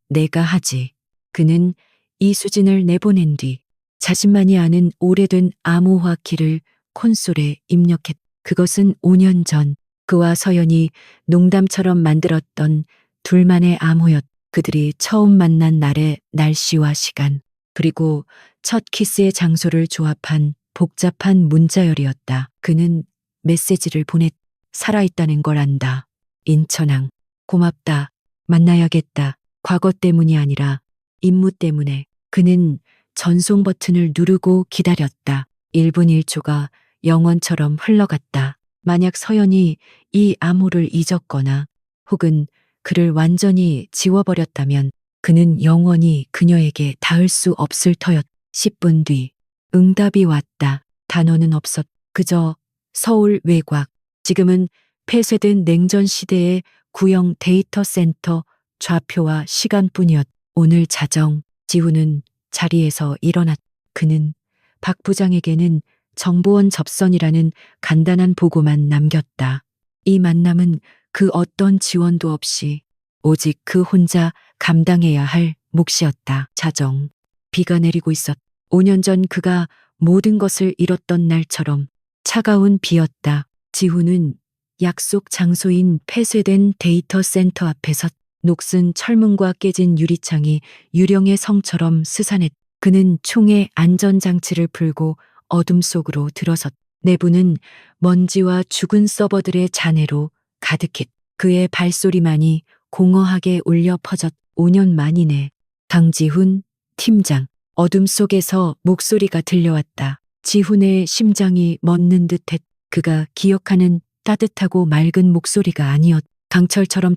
내가 하지. 그는 이수진을 내보낸 뒤 자신만이 아는 오래된 암호화 키를 콘솔에 입력했. 그것은 5년 전 그와 서연이 농담처럼 만들었던 둘만의 암호였. 그들이 처음 만난 날의 날씨와 시간, 그리고 첫 키스의 장소를 조합한 복잡한 문자열이었다. 그는 메시지를 보냈. 살아있다는 걸 안다. 인천항. 고맙다. 만나야겠다. 과거 때문이 아니라 임무 때문에 그는 전송 버튼을 누르고 기다렸다. 1분 1초가 영원처럼 흘러갔다. 만약 서연이 이 암호를 잊었거나 혹은 그를 완전히 지워버렸다면 그는 영원히 그녀에게 닿을 수 없을 터였. 10분 뒤 응답이 왔다. 단어는 없었. 그저 서울 외곽. 지금은 폐쇄된 냉전 시대의 구형 데이터 센터 좌표와 시간뿐이었. 오늘 자정 지훈은 자리에서 일어났. 그는 박 부장에게는 정보원 접선이라는 간단한 보고만 남겼다. 이 만남은 그 어떤 지원도 없이 오직 그 혼자 감당해야 할 몫이었다. 자정. 비가 내리고 있었. 5년 전 그가 모든 것을 잃었던 날처럼 차가운 비였다. 지훈은 약속 장소인 폐쇄된 데이터 센터 앞에 섰. 녹슨 철문과 깨진 유리창이 유령의 성처럼 스산했. 그는 총의 안전장치를 풀고 어둠 속으로 들어섰. 내부는 먼지와 죽은 서버들의 잔해로 가득했. 그의 발소리만이 공허하게 울려 퍼졌. 5년 만이네. 강지훈 팀장. 어둠 속에서 목소리가 들려왔다. 지훈의 심장이 멎는 듯했. 그가 기억하는 따뜻하고 맑은 목소리가 아니었. 강철처럼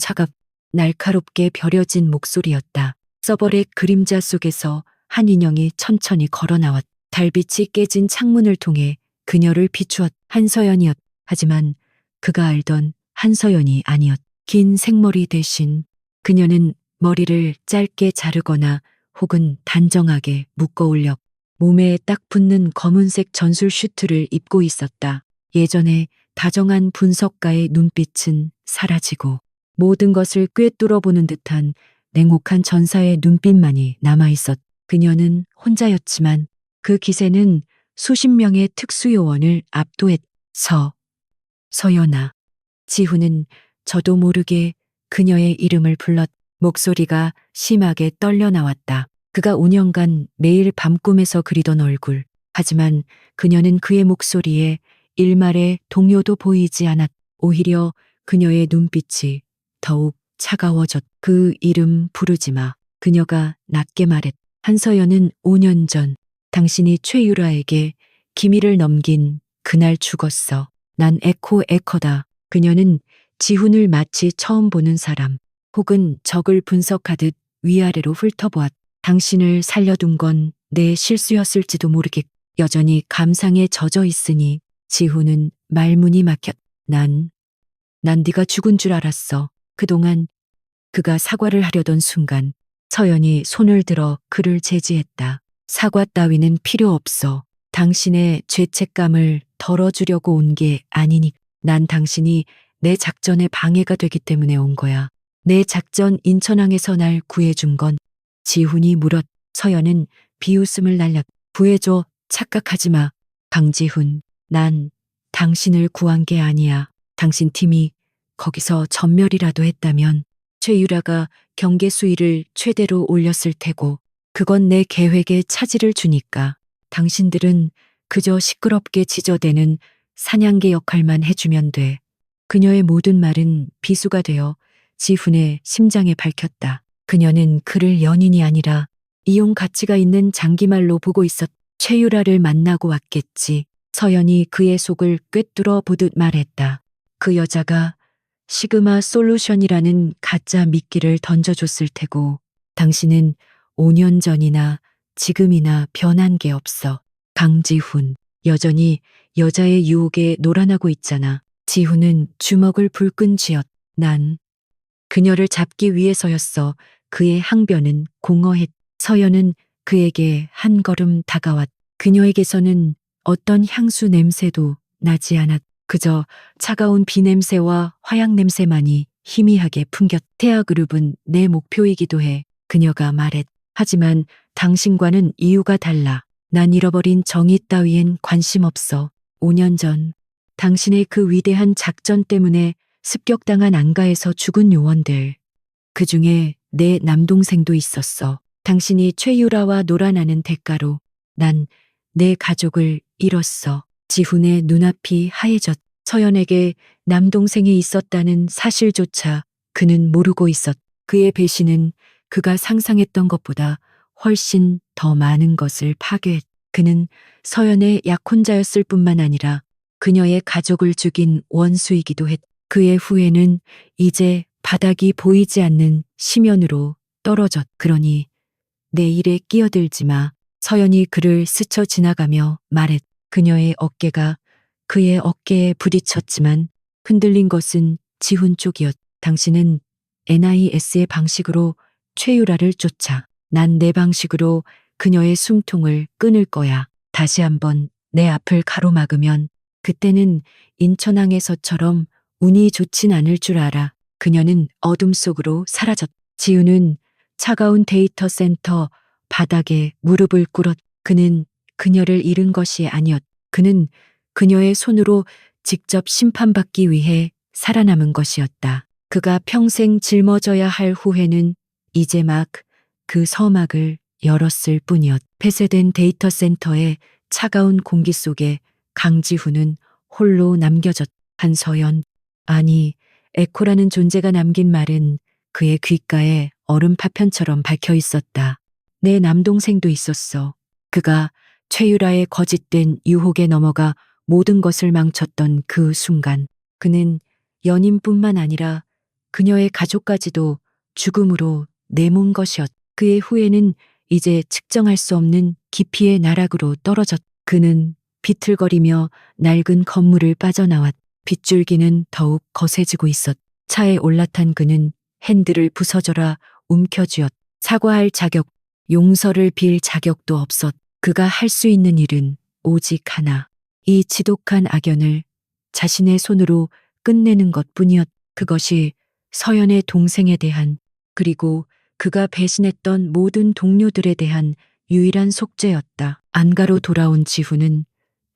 날카롭게 벼려진 목소리였다. 서버의 그림자 속에서 한 인형이 천천히 걸어 나왔. 달빛이 깨진 창문을 통해 그녀를 비추었. 한서연이었. 하지만 그가 알던 한서연이 아니었. 긴 생머리 대신 그녀는 머리를 짧게 자르거나 혹은 단정하게 묶어 올려 몸에 딱 붙는 검은색 전술 슈트를 입고 있었다. 예전에 다정한 분석가의 눈빛은 사라지고 모든 것을 꿰뚫어 보는 듯한 냉혹한 전사의 눈빛만이 남아있었. 그녀는 혼자였지만 그 기세는 수십 명의 특수요원을 압도했. 서연아. 지훈은 저도 모르게 그녀의 이름을 불렀. 목소리가 심하게 떨려 나왔다. 그가 5년간 매일 밤꿈에서 그리던 얼굴. 하지만 그녀는 그의 목소리에 일말의 동요도 보이지 않았. 오히려 그녀의 눈빛이 더욱 차가워졌. 그 이름 부르지 마. 그녀가 낮게 말했. 한서연은 5년 전 당신이 최유라에게 기밀을 넘긴 그날 죽었어. 난 에코다. 그녀는 지훈을 마치 처음 보는 사람 혹은 적을 분석하듯 위아래로 훑어보았. 당신을 살려둔 건 내 실수였을지도 모르겠. 여전히 감상에 젖어 있으니 지훈은 말문이 막혔. 난 네가 죽은 줄 알았어. 그동안. 그가 사과를 하려던 순간 서연이 손을 들어 그를 제지했다. 사과 따위는 필요 없어. 당신의 죄책감을 덜어주려고 온 게 아니니. 난 당신이 내 작전에 방해가 되기 때문에 온 거야. 내 작전 인천항에서 날 구해준 건. 지훈이 물었. 서연은 비웃음을 날렸. 구해줘. 착각하지 마. 강지훈. 난 당신을 구한 게 아니야. 당신 팀이 거기서 전멸이라도 했다면 최유라가 경계 수위를 최대로 올렸을 테고 그건 내 계획에 차질을 주니까 당신들은 그저 시끄럽게 지저대는 사냥개 역할만 해주면 돼. 그녀의 모든 말은 비수가 되어 지훈의 심장에 밝혔다. 그녀는 그를 연인이 아니라 이용 가치가 있는 장기말로 보고 있었. 최유라를 만나고 왔겠지. 서연이 그의 속을 꿰뚫어 보듯 말했다. 그 여자가 시그마 솔루션이라는 가짜 미끼를 던져줬을 테고 당신은 5년 전이나 지금이나 변한 게 없어. 강지훈. 여전히 여자의 유혹에 놀아나고 있잖아. 지훈은 주먹을 불끈 쥐었. 난 그녀를 잡기 위해서였어. 그의 항변은 공허했. 서연은 그에게 한 걸음 다가왔. 그녀에게서는 어떤 향수 냄새도 나지 않았. 그저 차가운 비 냄새와 화약 냄새만이 희미하게 풍겼. 태아그룹은 내 목표이기도 해. 그녀가 말했. 하지만 당신과는 이유가 달라. 난 잃어버린 정의 따위엔 관심 없어. 5년 전 당신의 그 위대한 작전 때문에 습격당한 안가에서 죽은 요원들. 그중에 내 남동생도 있었어. 당신이 최유라와 놀아나는 대가로 난 내 가족을 잃었어. 지훈의 눈앞이 하얘졌. 서연에게 남동생이 있었다는 사실조차 그는 모르고 있었. 그의 배신은 그가 상상했던 것보다 훨씬 더 많은 것을 파괴했. 그는 서연의 약혼자였을 뿐만 아니라 그녀의 가족을 죽인 원수이기도 했. 그의 후회는 이제 바닥이 보이지 않는 심연으로 떨어졌. 그러니 내 일에 끼어들지 마. 서연이 그를 스쳐 지나가며 말했. 그녀의 어깨가 그의 어깨에 부딪혔지만 흔들린 것은 지훈 쪽이었. 당신은 NIS의 방식으로 최유라를 쫓아. 난 내 방식으로 그녀의 숨통을 끊을 거야. 다시 한번 내 앞을 가로막으면 그때는 인천항에서처럼 운이 좋진 않을 줄 알아. 그녀는 어둠 속으로 사라졌. 지훈은 차가운 데이터 센터 바닥에 무릎을 꿇었. 그는 그녀를 잃은 것이 아니었. 그는 그녀의 손으로 직접 심판받기 위해 살아남은 것이었다. 그가 평생 짊어져야 할 후회는 이제 막 그 서막을 열었을 뿐이었. 폐쇄된 데이터 센터의 차가운 공기 속에 강지훈은 홀로 남겨졌. 한서연, 아니, 에코라는 존재가 남긴 말은 그의 귓가에 얼음 파편처럼 박혀 있었다. 내 남동생도 있었어. 그가 최유라의 거짓된 유혹에 넘어가 모든 것을 망쳤던 그 순간 그는 연인뿐만 아니라 그녀의 가족까지도 죽음으로 내몬 것이었. 그의 후회는 이제 측정할 수 없는 깊이의 나락으로 떨어졌. 그는 비틀거리며 낡은 건물을 빠져나왔. 빗줄기는 더욱 거세지고 있었. 차에 올라탄 그는 핸들을 부서져라 움켜쥐었. 사과할 자격, 용서를 빌 자격도 없었. 그가 할 수 있는 일은 오직 하나. 이 지독한 악연을 자신의 손으로 끝내는 것뿐이었. 그것이 서연의 동생에 대한 그리고 그가 배신했던 모든 동료들에 대한 유일한 속죄였다. 안가로 돌아온 지훈은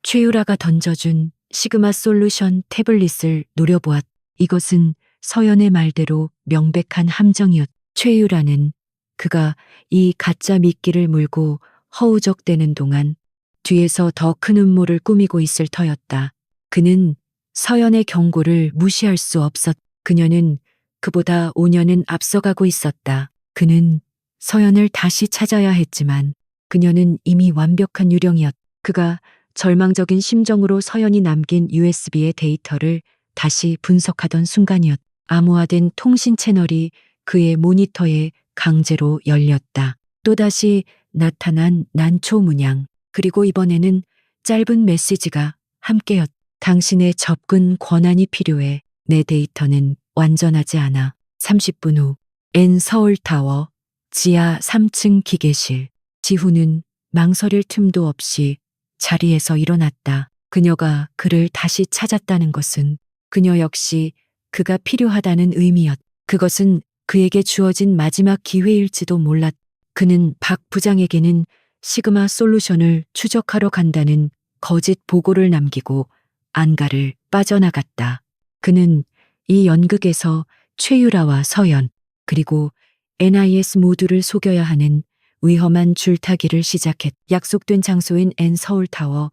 최유라가 던져준 시그마 솔루션 태블릿을 노려보았. 이것은 서연의 말대로 명백한 함정이었. 최유라는 그가 이 가짜 미끼를 물고 허우적대는 동안 뒤에서 더 큰 음모를 꾸미고 있을 터였다. 그는 서연의 경고를 무시할 수 없었. 그녀는 그보다 5년은 앞서가고 있었다. 그는 서연을 다시 찾아야 했지만 그녀는 이미 완벽한 유령이었. 그가 절망적인 심정으로 서연이 남긴 USB의 데이터를 다시 분석하던 순간이었. 암호화된 통신 채널이 그의 모니터에 강제로 열렸다. 또다시 나타난 난초 문양. 그리고 이번에는 짧은 메시지가 함께였. 당신의 접근 권한이 필요해. 내 데이터는 완전하지 않아. 30분 후 N 서울타워 지하 3층 기계실. 지훈은 망설일 틈도 없이 자리에서 일어났다. 그녀가 그를 다시 찾았다는 것은 그녀 역시 그가 필요하다는 의미였. 그것은 그에게 주어진 마지막 기회일지도 몰랐. 그는 박 부장에게는 시그마 솔루션을 추적하러 간다는 거짓 보고를 남기고 안가를 빠져나갔다. 그는 이 연극에서 최유라와 서연 그리고 NIS 모두를 속여야 하는 위험한 줄타기를 시작했. 약속된 장소인 N 서울타워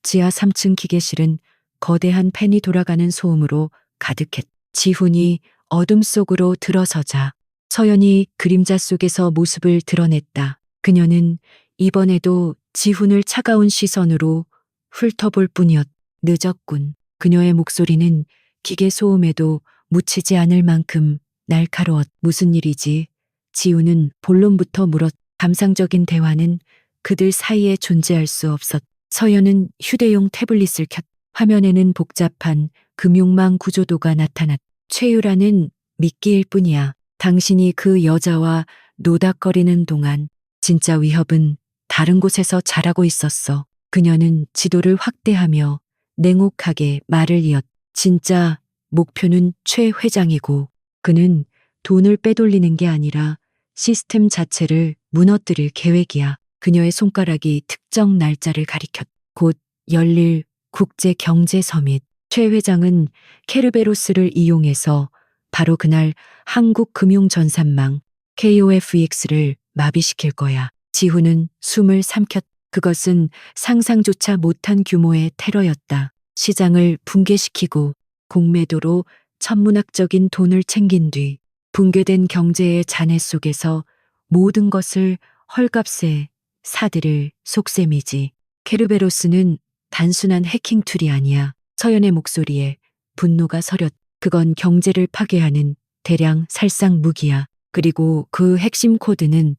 지하 3층 기계실은 거대한 팬이 돌아가는 소음으로 가득했. 지훈이 어둠 속으로 들어서자 서연이 그림자 속에서 모습을 드러냈다. 그녀는 이번에도 지훈을 차가운 시선으로 훑어볼 뿐이었. 늦었군. 그녀의 목소리는 기계 소음에도 묻히지 않을 만큼 날카로웠. 무슨 일이지? 지훈은 본론부터 물었. 감상적인 대화는 그들 사이에 존재할 수 없었. 서연은 휴대용 태블릿을 켰. 화면에는 복잡한 금융망 구조도가 나타났. 최유라는 미끼일 뿐이야. 당신이 그 여자와 노닥거리는 동안 진짜 위협은 다른 곳에서 자라고 있었어. 그녀는 지도를 확대하며 냉혹하게 말을 이었. 진짜 목표는 최 회장이고 그는 돈을 빼돌리는 게 아니라 시스템 자체를 무너뜨릴 계획이야. 그녀의 손가락이 특정 날짜를 가리켰. 곧 열릴 국제경제서밋. 최 회장은 케르베로스를 이용해서 바로 그날 한국금융전산망 KOFX를 마비시킬 거야. 지훈은 숨을 삼켰. 그것은 상상조차 못한 규모의 테러였다. 시장을 붕괴시키고 공매도로 천문학적인 돈을 챙긴 뒤 붕괴된 경제의 잔해 속에서 모든 것을 헐값에 사들을 속셈이지. 케르베로스는 단순한 해킹 툴이 아니야. 서연의 목소리에 분노가 서렸. 그건 경제를 파괴하는 대량 살상 무기야. 그리고 그 핵심 코드는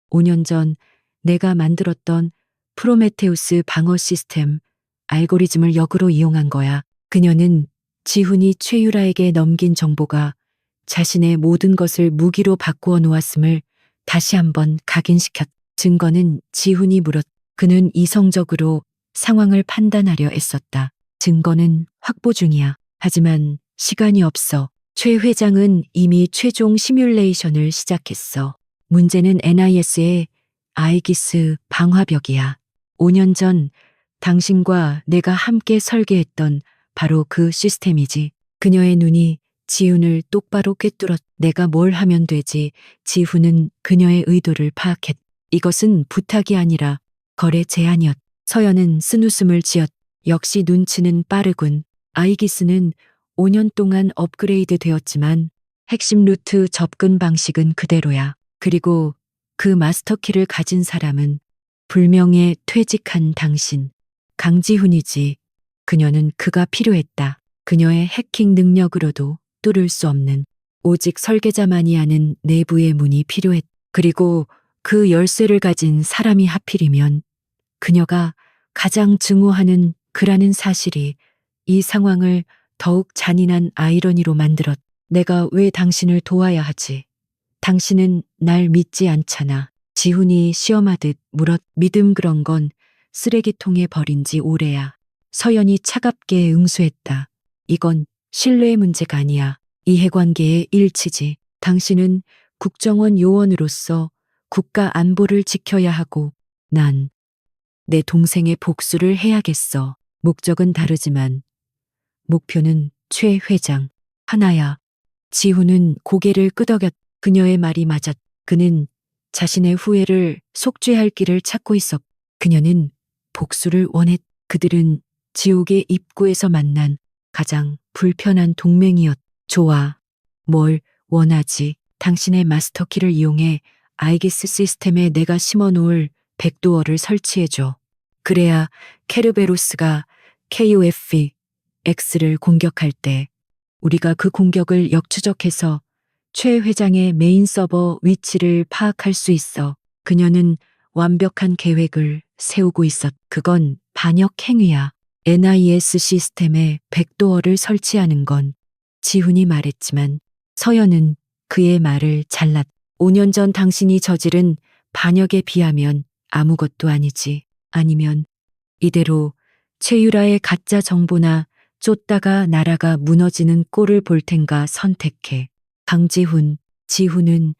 5년 전 내가 만들었던 프로메테우스 방어 시스템 알고리즘을 역으로 이용한 거야. 그녀는 지훈이 최유라에게 넘긴 정보가 자신의 모든 것을 무기로 바꾸어 놓았음을 다시 한번 각인시켰. 증거는 지훈이 물었. 그는 이성적으로 상황을 판단하려 애썼다. 증거는 확보 중이야. 하지만 시간이 없어. 최 회장은 이미 최종 시뮬레이션을 시작했어. 문제는 NIS의 아이기스 방화벽이야. 5년 전 당신과 내가 함께 설계했던 바로 그 시스템이지. 그녀의 눈이 지훈을 똑바로 꿰뚫었. 내가 뭘 하면 되지? 지훈은 그녀의 의도를 파악했. 이것은 부탁이 아니라 거래 제안이었. 서연은 쓴웃음을 지었. 역시 눈치는 빠르군. 아이기스는 5년 동안 업그레이드 되었지만 핵심 루트 접근 방식은 그대로야. 그리고 그 마스터키를 가진 사람은 불명예 퇴직한 당신, 강지훈이지. 그녀는 그가 필요했다. 그녀의 해킹 능력으로도 뚫을 수 없는 오직 설계자만이 아는 내부의 문이 필요했. 그리고 그 열쇠를 가진 사람이 하필이면 그녀가 가장 증오하는 그라는 사실이 이 상황을 더욱 잔인한 아이러니로 만들었. 내가 왜 당신을 도와야 하지? 당신은 날 믿지 않잖아. 지훈이 시험하듯 물었. 믿음 그런 건 쓰레기통에 버린 지 오래야. 서연이 차갑게 응수했다. 이건 신뢰의 문제가 아니야. 이해관계의 일치지. 당신은 국정원 요원으로서 국가 안보를 지켜야 하고 난 내 동생의 복수를 해야겠어. 목적은 다르지만 목표는 최 회장 하나야. 지훈은 고개를 끄덕였. 그녀의 말이 맞았. 그는 자신의 후회를 속죄할 길을 찾고 있었. 그녀는 복수를 원했. 그들은 지옥의 입구에서 만난 가장 불편한 동맹이었. 좋아. 뭘 원하지? 당신의 마스터키를 이용해 아이기스 시스템에 내가 심어놓을 백도어를 설치해줘. 그래야 케르베로스가 KOF X를 공격할 때 우리가 그 공격을 역추적해서 최 회장의 메인 서버 위치를 파악할 수 있어. 그녀는 완벽한 계획을 세우고 있었. 그건 반역 행위야. NIS 시스템에 백도어를 설치하는 건 지훈이 말했지만 서연은 그의 말을 잘랐. 5년 전 당신이 저지른 반역에 비하면 아무것도 아니지. 아니면 이대로 최유라의 가짜 정보나 쫓다가 나라가 무너지는 꼴을 볼 텐가 선택해. 강지훈, 지훈은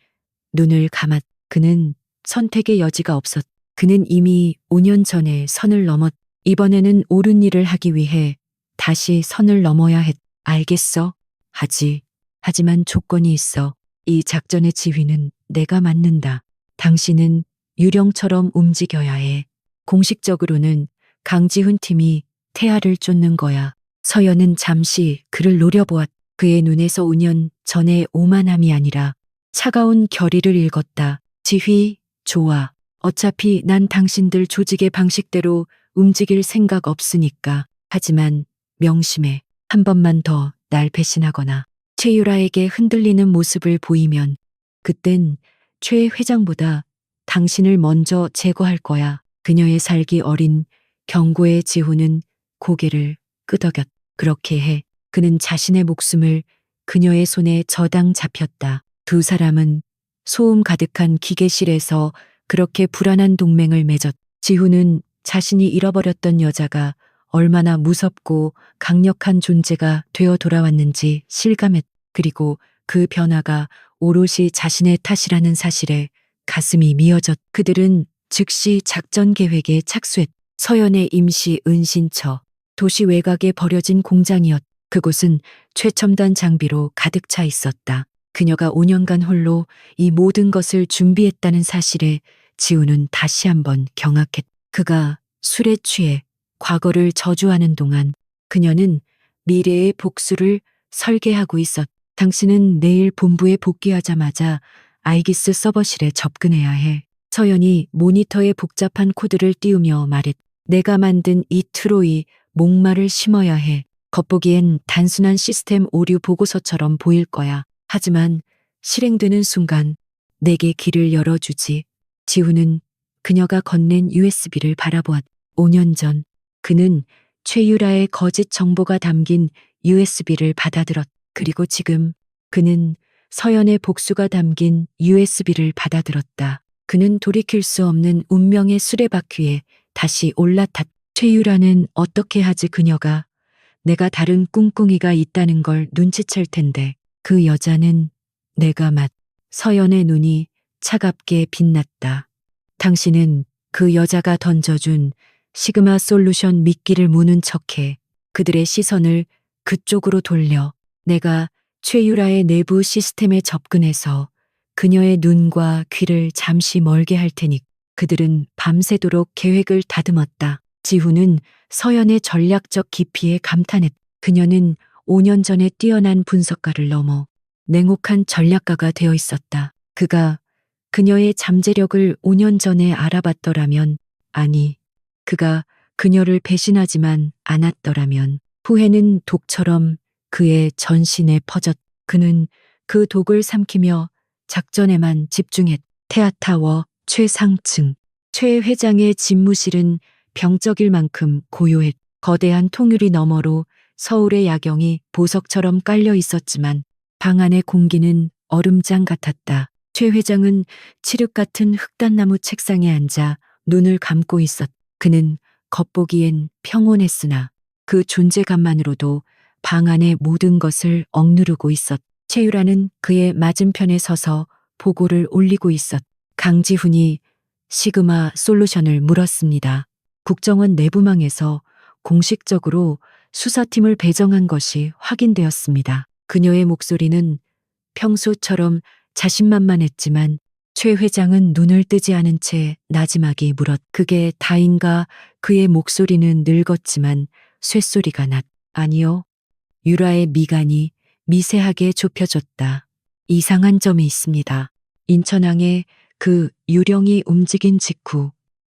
눈을 감았. 그는 선택의 여지가 없었. 그는 이미 5년 전에 선을 넘었. 이번에는 옳은 일을 하기 위해 다시 선을 넘어야 했. 알겠어. 하지. 하지만 조건이 있어. 이 작전의 지휘는 내가 맡는다. 당신은 유령처럼 움직여야 해. 공식적으로는 강지훈 팀이 태아를 쫓는 거야. 서연은 잠시 그를 노려보았. 그의 눈에서 5년 전의 오만함이 아니라 차가운 결의를 읽었다. 지휘, 좋아. 어차피 난 당신들 조직의 방식대로 움직일 생각 없으니까. 하지만 명심해. 한 번만 더 날 배신하거나 최유라에게 흔들리는 모습을 보이면 그땐 최 회장보다 당신을 먼저 제거할 거야. 그녀의 살기 어린 경고의 지훈은 고개를 끄덕였. 그렇게 해. 그는 자신의 목숨을 그녀의 손에 저당 잡혔다. 두 사람은 소음 가득한 기계실에서 그렇게 불안한 동맹을 맺었. 지훈은 자신이 잃어버렸던 여자가 얼마나 무섭고 강력한 존재가 되어 돌아왔는지 실감했. 그리고 그 변화가 오롯이 자신의 탓이라는 사실에 가슴이 미어졌. 그들은 즉시 작전 계획에 착수했. 서연의 임시 은신처, 도시 외곽에 버려진 공장이었. 그곳은 최첨단 장비로 가득 차 있었다. 그녀가 5년간 홀로 이 모든 것을 준비했다는 사실에 지훈은 다시 한번 경악했. 그가 술에 취해 과거를 저주하는 동안 그녀는 미래의 복수를 설계하고 있었. 당신은 내일 본부에 복귀하자마자 아이기스 서버실에 접근해야 해. 서연이 모니터에 복잡한 코드를 띄우며 말했. 내가 만든 이 트로이 목마를 심어야 해. 겉보기엔 단순한 시스템 오류 보고서처럼 보일 거야. 하지만 실행되는 순간 내게 길을 열어주지. 지훈은 그녀가 건넨 USB를 바라보았. 5년 전 그는 최유라의 거짓 정보가 담긴 USB를 받아들었. 그리고 지금 그는 서연의 복수가 담긴 USB를 받아들었다. 그는 돌이킬 수 없는 운명의 수레바퀴에 다시 올라탔. 최유라는 어떻게 하지 그녀가 내가 다른 꿍꿍이가 있다는 걸 눈치챌 텐데 그 여자는 내가 서연의 눈이 차갑게 빛났다. 당신은 그 여자가 던져준 시그마 솔루션 미끼를 무는 척해 그들의 시선을 그쪽으로 돌려 내가 최유라의 내부 시스템에 접근해서 그녀의 눈과 귀를 잠시 멀게 할 테니 그들은 밤새도록 계획을 다듬었다. 지훈은 서연의 전략적 깊이에 감탄했. 그녀는 5년 전에 뛰어난 분석가를 넘어 냉혹한 전략가가 되어 있었다. 그가 그녀의 잠재력을 5년 전에 알아봤더라면, 아니, 그가 그녀를 배신하지만 않았더라면 후회는 독처럼 그의 전신에 퍼졌. 그는 그 독을 삼키며 작전에만 집중했. 태아타워 최상층. 최 회장의 집무실은 병적일 만큼 고요했. 거대한 통유리 너머로 서울의 야경이 보석처럼 깔려 있었지만 방 안의 공기는 얼음장 같았다. 최 회장은 칠흑 같은 흑단나무 책상에 앉아 눈을 감고 있었. 그는 겉보기엔 평온했으나 그 존재감만으로도 방 안의 모든 것을 억누르고 있었. 최유라는 그의 맞은편에 서서 보고를 올리고 있었. 강지훈이 시그마 솔루션을 물었습니다. 국정원 내부망에서 공식적으로 수사팀을 배정한 것이 확인되었습니다. 그녀의 목소리는 평소처럼 자신만만했지만 최 회장은 눈을 뜨지 않은 채 나지막이 물었. 그게 다인가. 그의 목소리는 늙었지만 쇳소리가 났. 아니요. 유라의 미간이 미세하게 좁혀졌다. 이상한 점이 있습니다. 인천항에 그 유령이 움직인 직후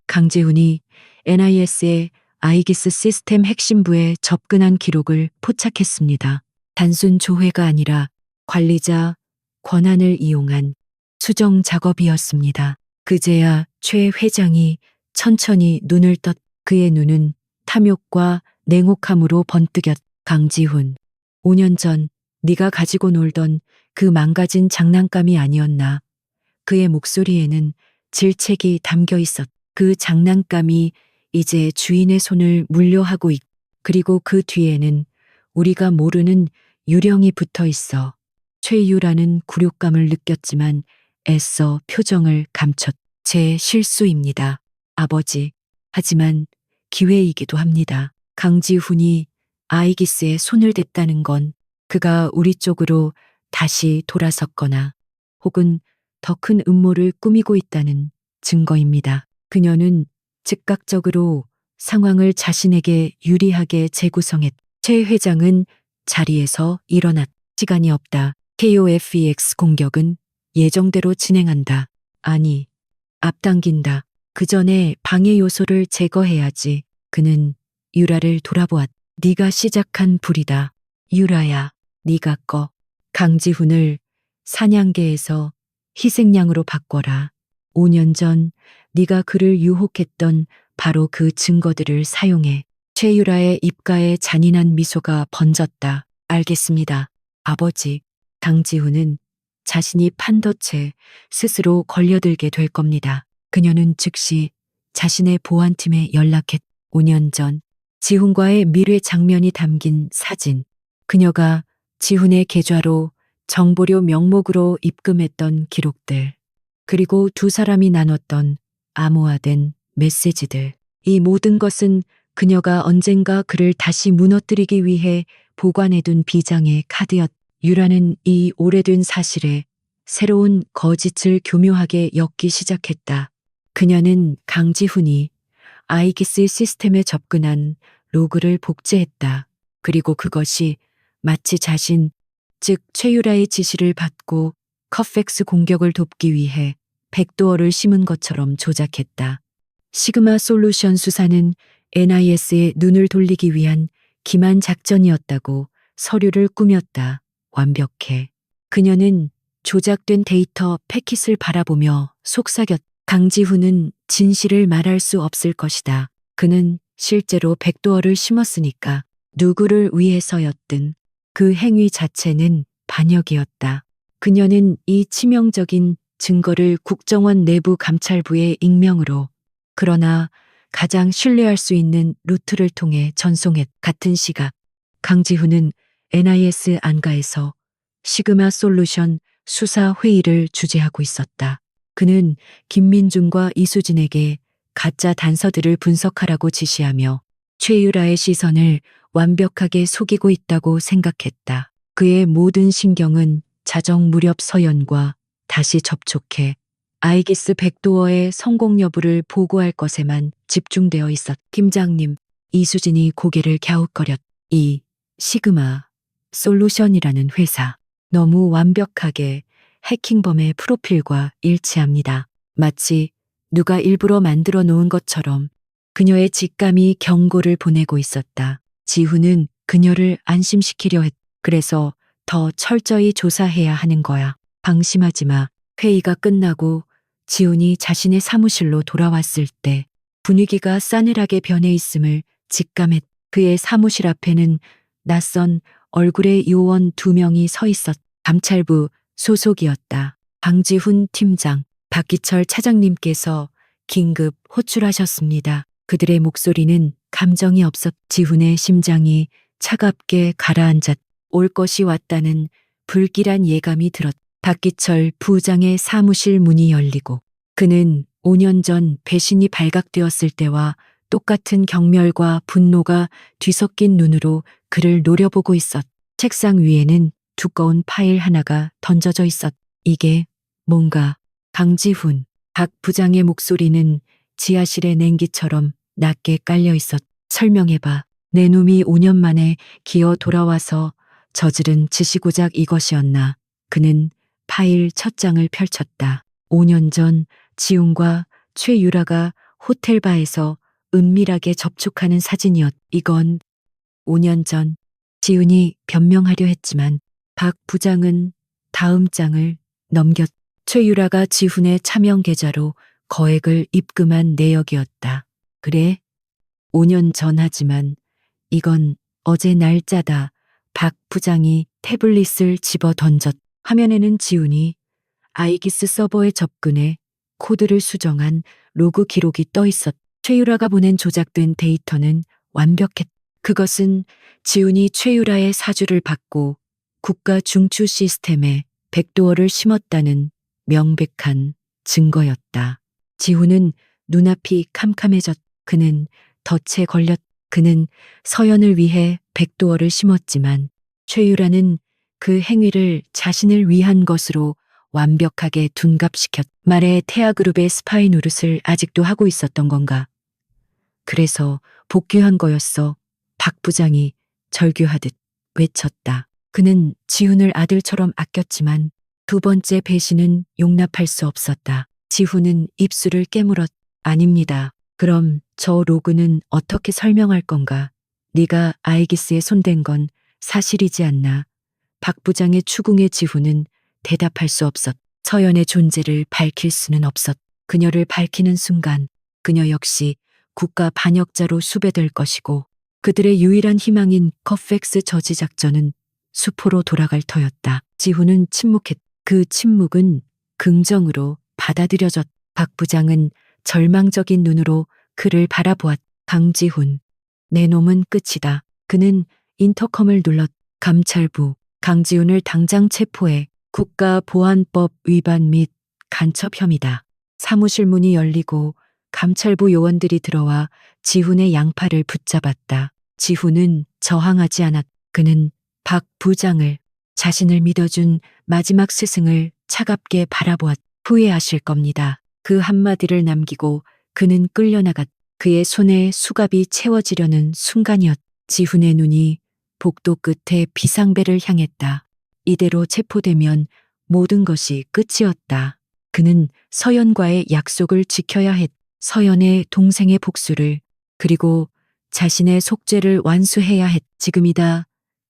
강재훈이 NIS의 아이기스 시스템 핵심부에 접근한 기록을 포착했습니다. 단순 조회가 아니라 관리자 권한을 이용한 수정 작업이었습니다. 그제야 최 회장이 천천히 눈을 떴. 그의 눈은 탐욕과 냉혹함으로 번뜩였. 강지훈, 5년 전 네가 가지고 놀던 그 망가진 장난감이 아니었나. 그의 목소리에는 질책이 담겨 있었. 그 장난감이 이제 주인의 손을 물려하고 그리고 그 뒤에는 우리가 모르는 유령이 붙어 있어. 최유라는 굴욕감을 느꼈지만 애써 표정을 감췄. 제 실수입니다. 아버지. 하지만 기회이기도 합니다. 강지훈이 아이기스에 손을 댔다는 건 그가 우리 쪽으로 다시 돌아섰거나 혹은 더 큰 음모를 꾸미고 있다는 증거입니다. 그녀는 즉각적으로 상황을 자신에게 유리하게 재구성했. 최 회장은 자리에서 일어났. 시간이 없다. KOFEX 공격은 예정대로 진행한다. 아니, 앞당긴다. 그 전에 방해 요소를 제거해야지. 그는 유라를 돌아보았. 네가 시작한 불이다. 유라야, 네가 꺼. 강지훈을 사냥개에서 희생양으로 바꿔라. 5년 전 네가 그를 유혹했던 바로 그 증거들을 사용해. 최유라의 입가에 잔인한 미소가 번졌다. 알겠습니다. 아버지. 강지훈은 자신이 판도체 스스로 걸려들게 될 겁니다. 그녀는 즉시 자신의 보안팀에 연락했. 5년 전 지훈과의 미래 장면이 담긴 사진. 그녀가 지훈의 계좌로 정보료 명목으로 입금했던 기록들. 그리고 두 사람이 나눴던 암호화된 메시지들. 이 모든 것은 그녀가 언젠가 그를 다시 무너뜨리기 위해 보관해둔 비장의 카드였. 유라는 이 오래된 사실에 새로운 거짓을 교묘하게 엮기 시작했다. 그녀는 강지훈이 아이기스 시스템에 접근한 로그를 복제했다. 그리고 그것이 마치 자신, 즉 최유라의 지시를 받고 컵팩스 공격을 돕기 위해 백도어를 심은 것처럼 조작했다. 시그마 솔루션 수사는 NIS에 눈을 돌리기 위한 기만 작전이었다고 서류를 꾸몄다. 완벽해. 그녀는 조작된 데이터 패킷을 바라보며 속삭였다. 강지훈은 진실을 말할 수 없을 것이다. 그는 실제로 백도어를 심었으니까 누구를 위해서였든 그 행위 자체는 반역이었다. 그녀는 이 치명적인 증거를 국정원 내부 감찰부에 익명으로, 그러나 가장 신뢰할 수 있는 루트를 통해 전송했. 같은 시각 강지훈은 NIS 안가에서 시그마 솔루션 수사 회의를 주재하고 있었다. 그는 김민중과 이수진에게 가짜 단서들을 분석하라고 지시하며 최유라의 시선을 완벽하게 속이고 있다고 생각했다. 그의 모든 신경은 자정 무렵 서연과 다시 접촉해 아이기스 백도어의 성공 여부를 보고할 것에만 집중되어 있었. 팀장님, 이수진이 고개를 갸웃거렸. 이 시그마 솔루션이라는 회사 너무 완벽하게 해킹범의 프로필과 일치합니다. 마치 누가 일부러 만들어 놓은 것처럼 그녀의 직감이 경고를 보내고 있었다. 지훈은 그녀를 안심시키려 했. 그래서 더 철저히 조사해야 하는 거야. 방심하지 마. 회의가 끝나고 지훈이 자신의 사무실로 돌아왔을 때 분위기가 싸늘하게 변해 있음을 직감했. 그의 사무실 앞에는 낯선 얼굴의 요원 2명이 서 있었. 감찰부 소속이었다. 강지훈 팀장, 박기철 차장님께서 긴급 호출하셨습니다. 그들의 목소리는 감정이 없었. 지훈의 심장이 차갑게 가라앉았. 올 것이 왔다는 불길한 예감이 들었. 박기철 부장의 사무실 문이 열리고 그는 5년 전 배신이 발각되었을 때와 똑같은 경멸과 분노가 뒤섞인 눈으로 그를 노려보고 있었. 책상 위에는 두꺼운 파일 하나가 던져져 있었. 이게 뭔가. 강지훈, 박 부장의 목소리는 지하실의 냉기처럼 낮게 깔려 있었. 설명해봐. 내 놈이 5년 만에 기어 돌아와서 저지른 지시고작 이것이었나. 그는 파일 첫 장을 펼쳤다. 5년 전 지훈과 최유라가 호텔바에서 은밀하게 접촉하는 사진이었. 이건 5년 전. 지훈이 변명하려 했지만 박 부장은 다음 장을 넘겼. 최유라가 지훈의 차명 계좌로 거액을 입금한 내역이었다. 그래? 5년 전 하지만 이건 어제 날짜다. 박 부장이 태블릿을 집어 던졌. 화면에는 지훈이 아이기스 서버에 접근해 코드를 수정한 로그 기록이 떠 있었. 최유라가 보낸 조작된 데이터는 완벽했. 그것은 지훈이 최유라의 사주를 받고 국가 중추 시스템에 백도어를 심었다는 명백한 증거였다. 지훈은 눈앞이 캄캄해졌. 그는 덫에 걸렸. 그는 서연을 위해 백도어를 심었지만 최유라는 그 행위를 자신을 위한 것으로 완벽하게 둔갑시켰. 말에 태아그룹의 스파이 노릇을 아직도 하고 있었던 건가. 그래서 복귀한 거였어. 박 부장이 절규하듯 외쳤다. 그는 지훈을 아들처럼 아꼈지만 2번째 배신은 용납할 수 없었다. 지훈은 입술을 깨물었. 아닙니다. 그럼 저 로그는 어떻게 설명할 건가? 네가 아이기스에 손댄 건 사실이지 않나? 박 부장의 추궁에 지훈은 대답할 수 없었. 서연의 존재를 밝힐 수는 없었. 그녀를 밝히는 순간 그녀 역시 국가 반역자로 수배될 것이고 그들의 유일한 희망인 커펙스 저지 작전은 수포로 돌아갈 터였다. 지훈은 침묵했. 그 침묵은 긍정으로 받아들여졌. 박 부장은 절망적인 눈으로 그를 바라보았. 강지훈, 내 놈은 끝이다. 그는 인터컴을 눌렀. 감찰부, 강지훈을 당장 체포해. 국가보안법 위반 및 간첩 혐의다. 사무실 문이 열리고 감찰부 요원들이 들어와 지훈의 양팔을 붙잡았다. 지훈은 저항하지 않았. 그는 박 부장을, 자신을 믿어준 마지막 스승을 차갑게 바라보았. 후회하실 겁니다. 그 한마디를 남기고 그는 끌려나갔. 그의 손에 수갑이 채워지려는 순간이었. 지훈의 눈이 복도 끝에 비상벨을 향했다. 이대로 체포되면 모든 것이 끝이었다. 그는 서연과의 약속을 지켜야 했. 서연의 동생의 복수를, 그리고 자신의 속죄를 완수해야 했. 지금이다.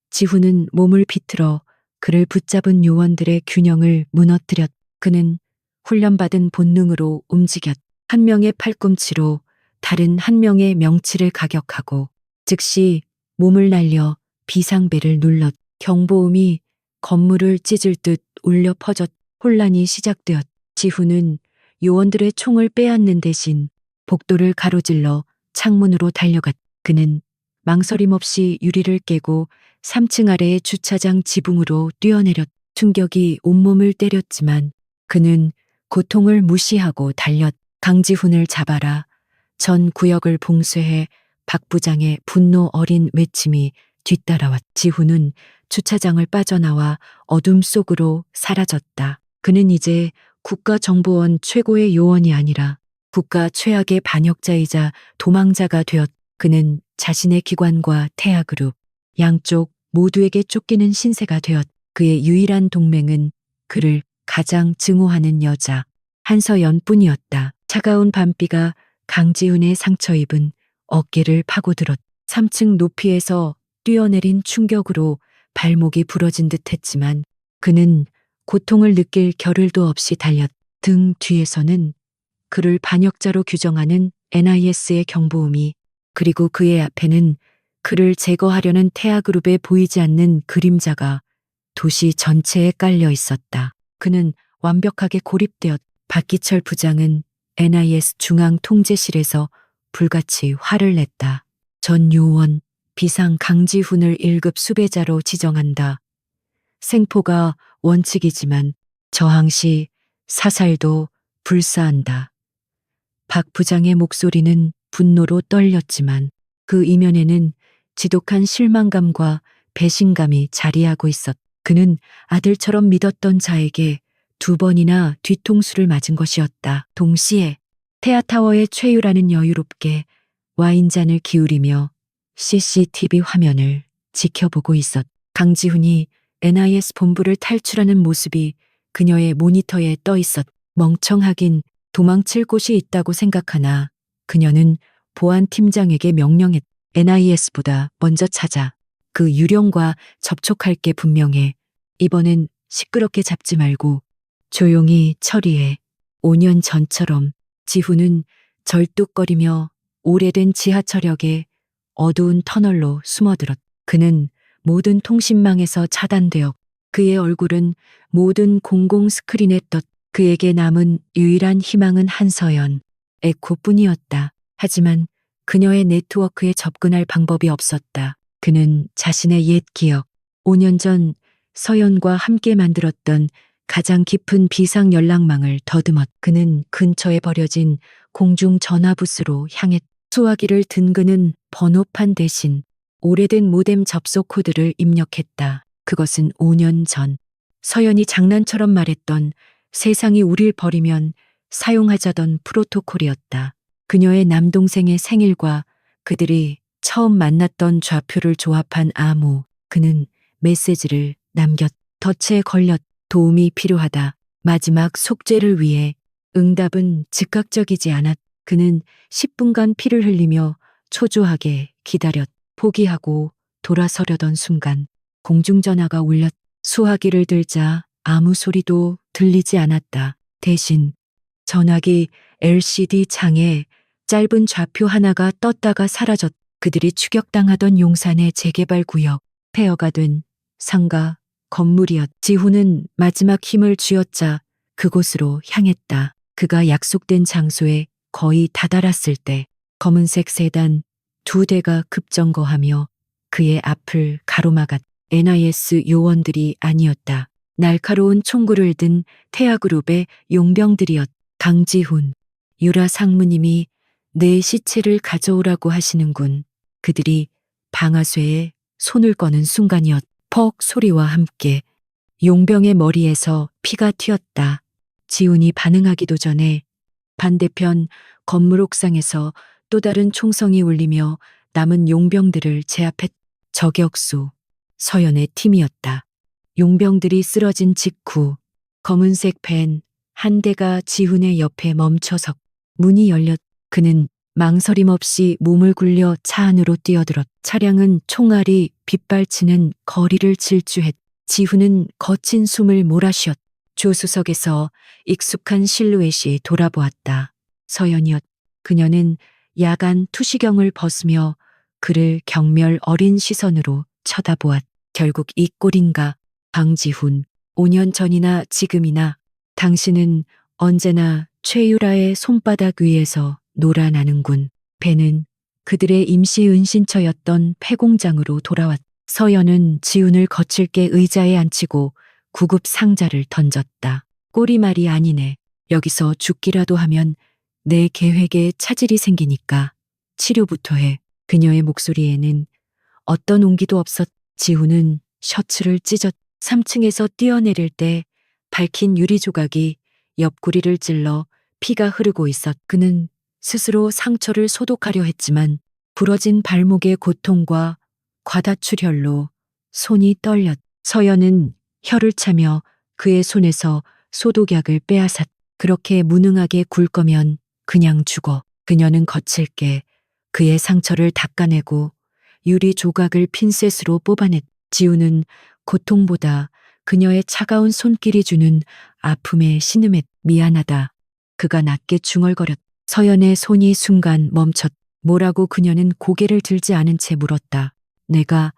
지훈은 몸을 비틀어 그를 붙잡은 요원들의 균형을 무너뜨렸. 그는 훈련받은 본능으로 움직였. 한 명의 팔꿈치로 다른 한 명의 명치를 가격하고 즉시 몸을 날려 비상벨을 눌렀. 경보음이 건물을 찢을 듯 울려 퍼졌. 혼란이 시작되었. 지훈은 요원들의 총을 빼앗는 대신 복도를 가로질러 창문으로 달려갔. 그는 망설임 없이 유리를 깨고 3층 아래의 주차장 지붕으로 뛰어내렸. 충격이 온몸을 때렸지만 그는 고통을 무시하고 달렸. 강지훈을 잡아라. 전 구역을 봉쇄해 박 부장의 분노 어린 외침이 뒤따라왔. 지훈은 주차장을 빠져나와 어둠 속으로 사라졌다. 그는 이제 국가정보원 최고의 요원이 아니라 국가 최악의 반역자이자 도망자가 되었. 그는 자신의 기관과 태아그룹 양쪽 모두에게 쫓기는 신세가 되었. 그의 유일한 동맹은 그를 가장 증오하는 여자 한서연뿐이었다. 차가운 밤비가 강지훈의 상처 입은 어깨를 파고들었. 3층 높이에서 뛰어내린 충격으로 발목이 부러진 듯 했지만 그는 고통을 느낄 겨를도 없이 달렸. 등 뒤에서는 그를 반역자로 규정하는 NIS의 경보음이, 그리고 그의 앞에는 그를 제거하려는 태아그룹에 보이지 않는 그림자가 도시 전체에 깔려 있었다. 그는 완벽하게 고립되었. 박기철 부장은 NIS 중앙 통제실에서 불같이 화를 냈다. 전 요원 비상 강지훈을 1급 수배자로 지정한다. 생포가 원칙이지만 저항 시 사살도 불사한다. 박 부장의 목소리는 분노로 떨렸지만 그 이면에는 지독한 실망감과 배신감이 자리하고 있었. 그는 아들처럼 믿었던 자에게 2번이나 뒤통수를 맞은 것이었다. 동시에 테아타워의 최유라는 여유롭게 와인잔을 기울이며 CCTV 화면을 지켜보고 있었. 강지훈이 NIS 본부를 탈출하는 모습이 그녀의 모니터에 떠 있었. 멍청하긴 도망칠 곳이 있다고 생각하나 그녀는 보안팀장에게 명령했. NIS보다 먼저 찾아. 그 유령과 접촉할 게 분명해. 이번엔 시끄럽게 잡지 말고 조용히 처리해. 5년 전처럼. 지훈은 절뚝거리며 오래된 지하철역의 어두운 터널로 숨어들었. 그는 모든 통신망에서 차단되어 그의 얼굴은 모든 공공 스크린에 떴. 그에게 남은 유일한 희망은 한서연, 에코뿐이었다. 하지만 그녀의 네트워크에 접근할 방법이 없었다. 그는 자신의 옛 기억, 5년 전 서연과 함께 만들었던 가장 깊은 비상 연락망을 더듬었. 그는 근처에 버려진 공중 전화부스로 향했. 수화기를 든 그는 번호판 대신 오래된 모뎀 접속 코드를 입력했다. 그것은 5년 전 서연이 장난처럼 말했던 세상이 우릴 버리면 사용하자던 프로토콜이었다. 그녀의 남동생의 생일과 그들이 처음 만났던 좌표를 조합한 암호. 그는 메시지를 남겼. 덫에 걸렸. 도움이 필요하다. 마지막 속죄를 위해. 응답은 즉각적이지 않았. 그는 10분간 피를 흘리며 초조하게 기다렸. 포기하고 돌아서려던 순간 공중전화가 울렸. 수화기를 들자 아무 소리도 들리지 않았다. 대신 전화기 LCD 창에 짧은 좌표 하나가 떴다가 사라졌. 그들이 추격당하던 용산의 재개발 구역, 폐허가 된 상가, 건물이었. 지훈은 마지막 힘을 쥐어짜 그곳으로 향했다. 그가 약속된 장소에 거의 다다랐을 때 검은색 세단 2대가 급정거하며 그의 앞을 가로막았. NIS 요원들이 아니었다. 날카로운 총구를 든 태아그룹의 용병들이었. 강지훈, 유라 상무님이 내 시체를 가져오라고 하시는군. 그들이 방아쇠에 손을 꺼는 순간이었. 퍽 소리와 함께 용병의 머리에서 피가 튀었다. 지훈이 반응하기도 전에 반대편 건물 옥상에서 또 다른 총성이 울리며 남은 용병들을 제압했. 저격수, 서연의 팀이었다. 용병들이 쓰러진 직후 검은색 밴 한 대가 지훈의 옆에 멈춰서 문이 열렸. 그는 망설임 없이 몸을 굴려 차 안으로 뛰어들었. 차량은 총알이 빗발치는 거리를 질주했. 지훈은 거친 숨을 몰아쉬었. 조수석에서 익숙한 실루엣이 돌아보았다. 서연이었. 그녀는 야간 투시경을 벗으며 그를 경멸 어린 시선으로 쳐다보았. 결국 이 꼴인가. 방지훈. 5년 전이나 지금이나 당신은 언제나 최유라의 손바닥 위에서 놀아나는군. 배는 그들의 임시 은신처였던 폐공장으로 돌아왔. 서연은 지훈을 거칠게 의자에 앉히고 구급 상자를 던졌다. 꼬리말이 아니네. 여기서 죽기라도 하면 내 계획에 차질이 생기니까 치료부터 해. 그녀의 목소리에는 어떤 온기도 없었. 지훈은 셔츠를 찢었. 3층에서 뛰어내릴 때 밝힌 유리 조각이 옆구리를 찔러 피가 흐르고 있었. 그는 스스로 상처를 소독하려 했지만 부러진 발목의 고통과 과다출혈로 손이 떨렸. 서연은 혀를 차며 그의 손에서 소독약을 빼앗았. 그렇게 무능하게 굴 거면 그냥 죽어. 그녀는 거칠게 그의 상처를 닦아내고 유리 조각을 핀셋으로 뽑아냈. 지우는 고통보다 그녀의 차가운 손길이 주는 아픔에 신음했. 미안하다. 그가 낮게 중얼거렸. 서연의 손이 순간 멈췄. 뭐라고 그녀는 고개를 들지 않은 채 물었다. 내가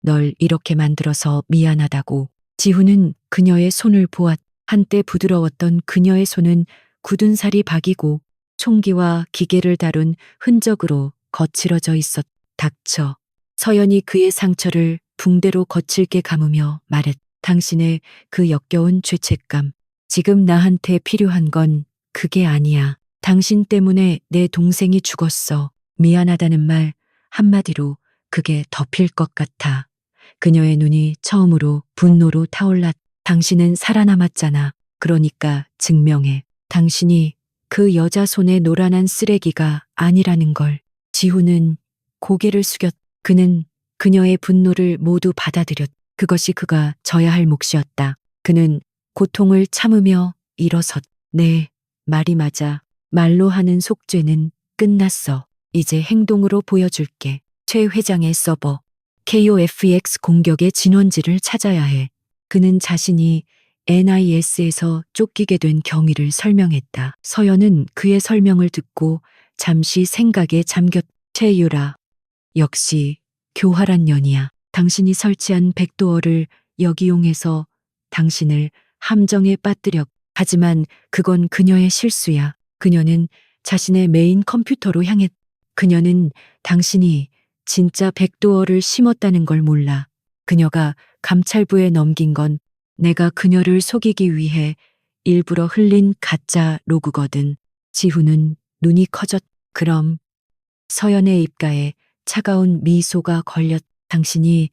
널 이렇게 만들어서 미안하다고. 지훈은 그녀의 손을 보았. 한때 부드러웠던 그녀의 손은 굳은 살이 박이고 총기와 기계를 다룬 흔적으로 거칠어져 있었. 닥쳐. 서연이 그의 상처를 붕대로 거칠게 감으며 말했. 당신의 그 역겨운 죄책감. 지금 나한테 필요한 건 그게 아니야. 당신 때문에 내 동생이 죽었어. 미안하다는 말 한마디로 그게 덮일 것 같아. 그녀의 눈이 처음으로 분노로 타올랐. 당신은 살아남았잖아. 그러니까 증명해. 당신이 그 여자 손에 노란한 쓰레기가 아니라는 걸. 지훈은 고개를 숙였. 그는 그녀의 분노를 모두 받아들였. 그것이 그가 져야 할 몫이었다. 그는 고통을 참으며 일어섰. 네, 말이 맞아. 말로 하는 속죄는 끝났어. 이제 행동으로 보여줄게. 최 회장의 서버. KOFX 공격의 진원지를 찾아야 해. 그는 자신이 NIS에서 쫓기게 된 경위를 설명했다. 서연은 그의 설명을 듣고 잠시 생각에 잠겼. 최유라. 역시 교활한 년이야. 당신이 설치한 백도어를 역이용해서 당신을 함정에 빠뜨렸. 하지만 그건 그녀의 실수야. 그녀는 자신의 메인 컴퓨터로 향했. 그녀는 당신이 진짜 백도어를 심었다는 걸 몰라. 그녀가 감찰부에 넘긴 건 내가 그녀를 속이기 위해 일부러 흘린 가짜 로그거든. 지훈은 눈이 커졌. 그럼 서연의 입가에 차가운 미소가 걸렸. 당신이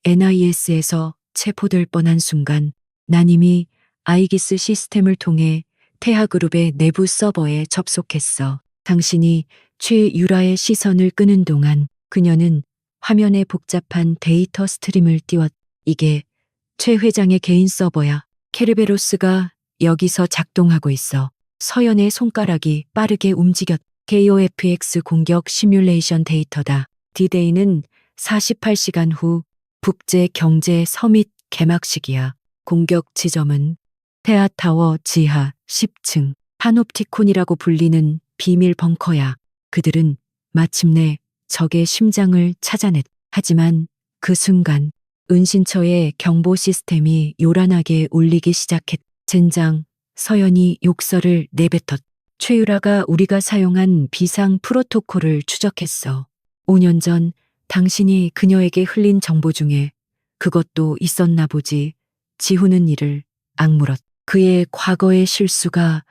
NIS에서 체포될 뻔한 순간 난 이미 아이기스 시스템을 통해 태하그룹의 내부 서버에 접속했어. 당신이 최유라의 시선을 끄는 동안 그녀는 화면에 복잡한 데이터 스트림을 띄웠. 이게 최 회장의 개인 서버야. 케르베로스가 여기서 작동하고 있어. 서연의 손가락이 빠르게 움직였. KOFX 공격 시뮬레이션 데이터다. D-Day는 48시간 후 북제 경제 서밋 개막식이야. 공격 지점은 테아타워 지하 10층 파놉티콘이라고 불리는 비밀 벙커야. 그들은 마침내 적의 심장을 찾아냈. 하지만 그 순간 은신처의 경보 시스템이 요란하게 울리기 시작했. 젠장. 서연이 욕설을 내뱉었. 최유라가 우리가 사용한 비상 프로토콜을 추적했어. 5년 전 당신이 그녀에게 흘린 정보 중에 그것도 있었나 보지. 지훈은 이를 악물었. 그의 과거의 실수가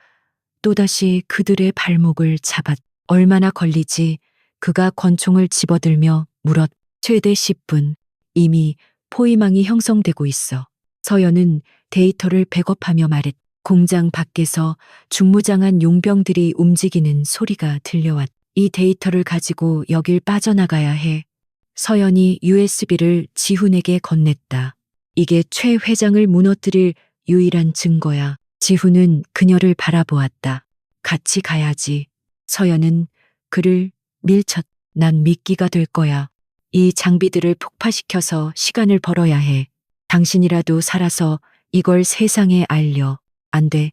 또다시 그들의 발목을 잡았. 얼마나 걸리지? 그가 권총을 집어들며 물었. 최대 10분. 이미 포위망이 형성되고 있어. 서연은 데이터를 백업하며 말했. 공장 밖에서 중무장한 용병들이 움직이는 소리가 들려왔. 이 데이터를 가지고 여길 빠져나가야 해. 서연이 USB를 지훈에게 건넸다. 이게 최 회장을 무너뜨릴 유일한 증거야. 지훈은 그녀를 바라보았다. 같이 가야지. 서연은 그를 밀쳤. 난 미끼가 될 거야. 이 장비들을 폭파시켜서 시간을 벌어야 해. 당신이라도 살아서 이걸 세상에 알려. 안 돼.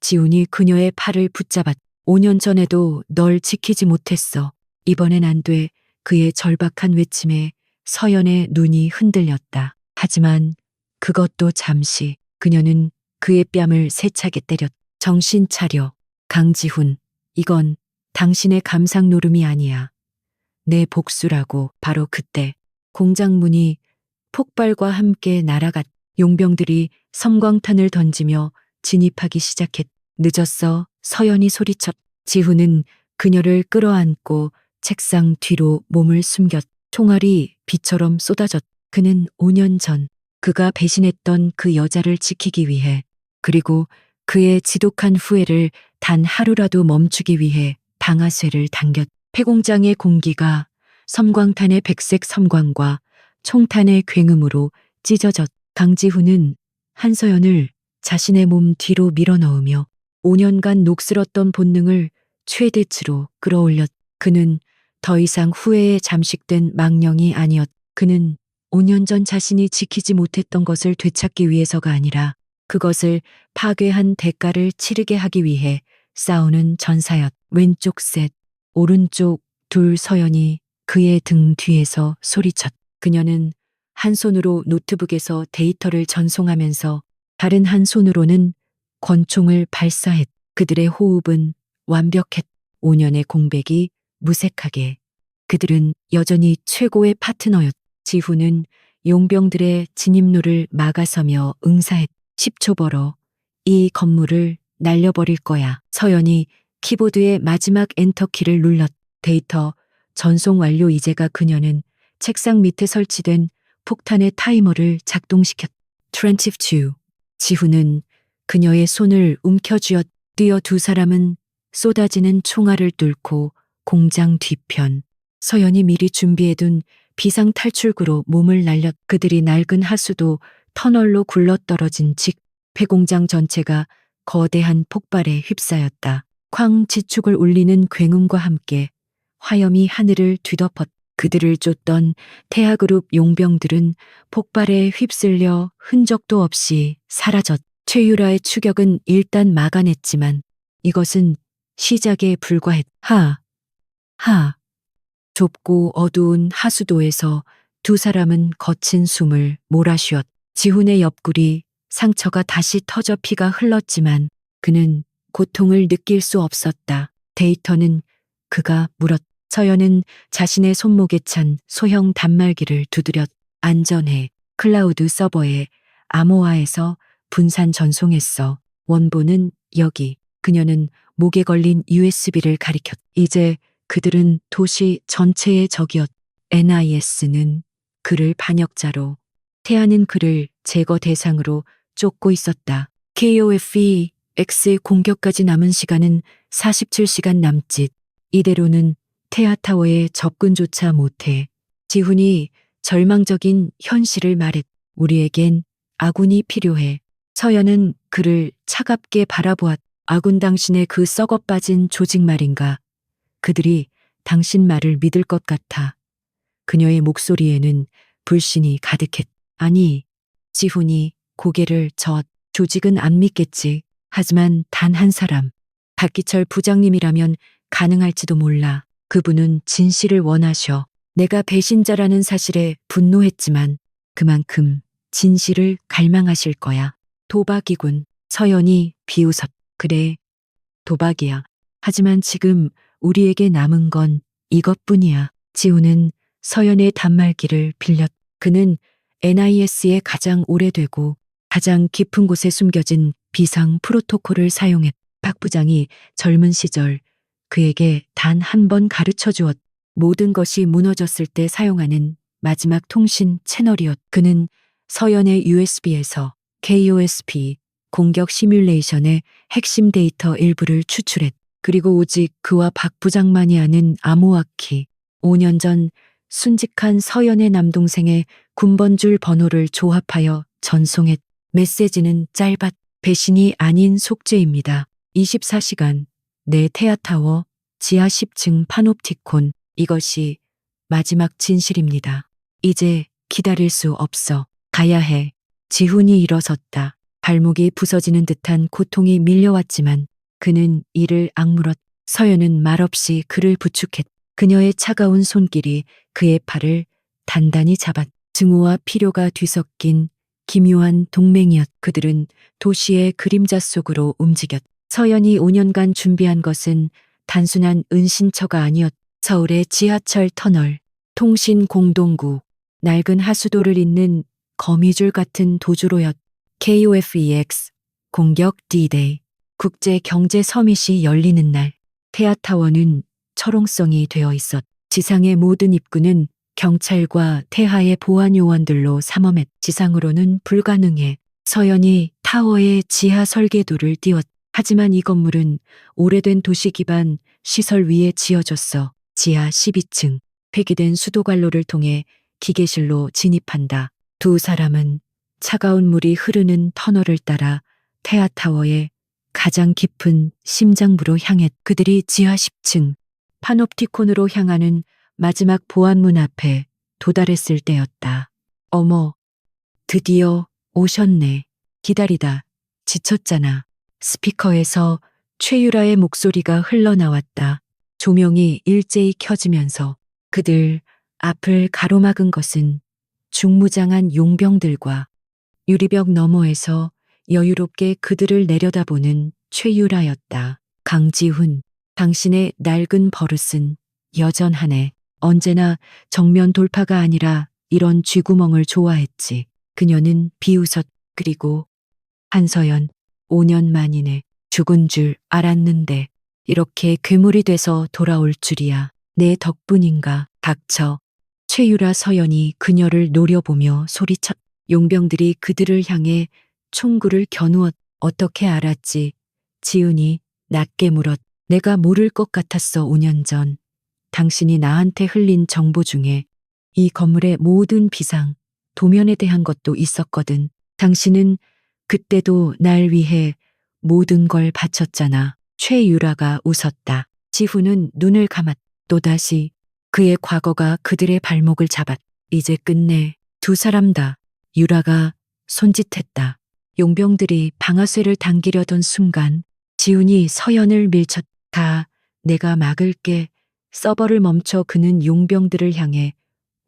지훈이 그녀의 팔을 붙잡았. 5년 전에도 널 지키지 못했어. 이번엔 안 돼. 그의 절박한 외침에 서연의 눈이 흔들렸다. 하지만 그것도 잠시. 그녀는 그의 뺨을 세차게 때렸. 정신 차려. 강지훈. 이건 당신의 감상 노름이 아니야. 내 복수라고. 바로 그때 공장 문이 폭발과 함께 날아갔. 용병들이 섬광탄을 던지며 진입하기 시작했. 늦었어. 서연이 소리쳤. 지훈은 그녀를 끌어안고 책상 뒤로 몸을 숨겼. 총알이 비처럼 쏟아졌. 그는 5년 전 그가 배신했던 그 여자를 지키기 위해, 그리고 그의 지독한 후회를 단 하루라도 멈추기 위해 방아쇠를 당겼. 폐공장의 공기가 섬광탄의 백색 섬광과 총탄의 굉음으로 찢어졌. 강지훈은 한서연을 자신의 몸 뒤로 밀어넣으며 5년간 녹슬었던 본능을 최대치로 끌어올렸. 그는 더 이상 후회에 잠식된 망령이 아니었. 그는 5년 전 자신이 지키지 못했던 것을 되찾기 위해서가 아니라 그것을 파괴한 대가를 치르게 하기 위해 싸우는 전사였. 왼쪽 셋, 오른쪽 둘. 서연이 그의 등 뒤에서 소리쳤. 그녀는 한 손으로 노트북에서 데이터를 전송하면서 다른 한 손으로는 권총을 발사했. 그들의 호흡은 완벽했. 5년의 공백이 무색하게. 그들은 여전히 최고의 파트너였. 지훈은 용병들의 진입로를 막아서며 응사했. 10초 벌어. 이 건물을 날려버릴 거야. 서연이 키보드의 마지막 엔터키를 눌렀. 데이터 전송 완료. 이제가 그녀는 책상 밑에 설치된 폭탄의 타이머를 작동시켰. 22. 지훈은 그녀의 손을 움켜쥐었. 뛰어 두 사람은 쏟아지는 총알을 뚫고 공장 뒤편. 서연이 미리 준비해둔 비상 탈출구로 몸을 날렸. 그들이 낡은 하수도 터널로 굴러떨어진 직 폐공장 전체가 거대한 폭발에 휩싸였다. 쾅 지축을 울리는 굉음과 함께 화염이 하늘을 뒤덮었. 그들을 쫓던 태아그룹 용병들은 폭발에 휩쓸려 흔적도 없이 사라졌. 최유라의 추격은 일단 막아냈지만 이것은 시작에 불과했. 좁고 어두운 하수도에서 두 사람은 거친 숨을 몰아쉬었. 지훈의 옆구리 상처가 다시 터져 피가 흘렀지만 그는 고통을 느낄 수 없었다. 데이터는 그가 물었. 서연은 자신의 손목에 찬 소형 단말기를 두드렸. 안전해. 클라우드 서버에 암호화해서 분산 전송했어. 원본은 여기. 그녀는 목에 걸린 USB를 가리켰. 이제 그들은 도시 전체의 적이었. NIS는 그를 반역자로, 태아는 그를 제거 대상으로 쫓고 있었다. KOFEX의 공격까지 남은 시간은 47시간 남짓. 이대로는 태아타워에 접근조차 못해. 지훈이 절망적인 현실을 말했. 우리에겐 아군이 필요해. 서연은 그를 차갑게 바라보았. 아군, 당신의 그 썩어 빠진 조직 말인가? 그들이 당신 말을 믿을 것 같아. 그녀의 목소리에는 불신이 가득했. 아니. 지훈이 고개를 저었. 조직은 안 믿겠지. 하지만 단 한 사람, 박기철 부장님이라면 가능할지도 몰라. 그분은 진실을 원하셔. 내가 배신자라는 사실에 분노했지만 그만큼 진실을 갈망하실 거야. 도박이군. 서연이 비웃었. 그래, 도박이야. 하지만 지금 우리에게 남은 건 이것뿐이야. 지훈은 서연의 단말기를 빌렸. 그는 NIS에 가장 오래되고 가장 깊은 곳에 숨겨진 비상 프로토콜을 사용했. 박 부장이 젊은 시절 그에게 단 한 번 가르쳐 주었. 모든 것이 무너졌을 때 사용하는 마지막 통신 채널이었. 그는 서연의 USB에서 KOSP 공격 시뮬레이션의 핵심 데이터 일부를 추출했. 그리고 오직 그와 박 부장만이 아는 암호화키. 5년 전 순직한 서연의 남동생의 군번줄 번호를 조합하여 전송했. 메시지는 짧았. 배신이 아닌 속죄입니다. 24시간 내 테아타워 지하 10층 파놉티콘. 이것이 마지막 진실입니다. 이제 기다릴 수 없어. 가야 해. 지훈이 일어섰다. 발목이 부서지는 듯한 고통이 밀려왔지만 그는 이를 악물었. 서연은 말없이 그를 부축했. 그녀의 차가운 손길이 그의 팔을 단단히 잡았. 증오와 필요가 뒤섞인 기묘한 동맹이었. 그들은 도시의 그림자 속으로 움직였. 서연이 5년간 준비한 것은 단순한 은신처가 아니었. 서울의 지하철 터널, 통신 공동구, 낡은 하수도를 잇는 거미줄 같은 도주로였. KOFEX, 공격 D-Day, 국제 경제 서밋이 열리는 날. 테아타워는 철옹성이 되어 있었. 지상의 모든 입구는 경찰과 태하의 보안 요원들로 삼엄했. 지상으로는 불가능해. 서연이 타워의 지하 설계도를 띄웠. 하지만 이 건물은 오래된 도시 기반 시설 위에 지어졌어. 지하 12층. 폐기된 수도관로를 통해 기계실로 진입한다. 두 사람은 차가운 물이 흐르는 터널을 따라 테아타워의 가장 깊은 심장부로 향했. 그들이 지하 10층 파놉티콘으로 향하는 마지막 보안문 앞에 도달했을 때였다. 어머, 드디어 오셨네. 기다리다 지쳤잖아. 스피커에서 최유라의 목소리가 흘러나왔다. 조명이 일제히 켜지면서 그들 앞을 가로막은 것은 중무장한 용병들과 유리벽 너머에서 여유롭게 그들을 내려다보는 최유라였다. 강지훈, 당신의 낡은 버릇은 여전하네. 언제나 정면 돌파가 아니라 이런 쥐구멍을 좋아했지. 그녀는 비웃었. 그리고 한서연, 5년 만이네. 죽은 줄 알았는데 이렇게 괴물이 돼서 돌아올 줄이야. 내 덕분인가. 닥쳐. 최유라. 서연이 그녀를 노려보며 소리쳤. 용병들이 그들을 향해 총구를 겨누었. 어떻게 알았지? 지훈이 낮게 물었. 내가 모를 것 같았어. 5년 전 당신이 나한테 흘린 정보 중에 이 건물의 모든 비상, 도면에 대한 것도 있었거든. 당신은 그때도 날 위해 모든 걸 바쳤잖아. 최유라가 웃었다. 지훈은 눈을 감았. 또다시 그의 과거가 그들의 발목을 잡았. 이제 끝내. 두 사람 다. 유라가 손짓했다. 용병들이 방아쇠를 당기려던 순간 지훈이 서연을 밀쳤. 다 내가 막을게. 서버를 멈춰. 그는 용병들을 향해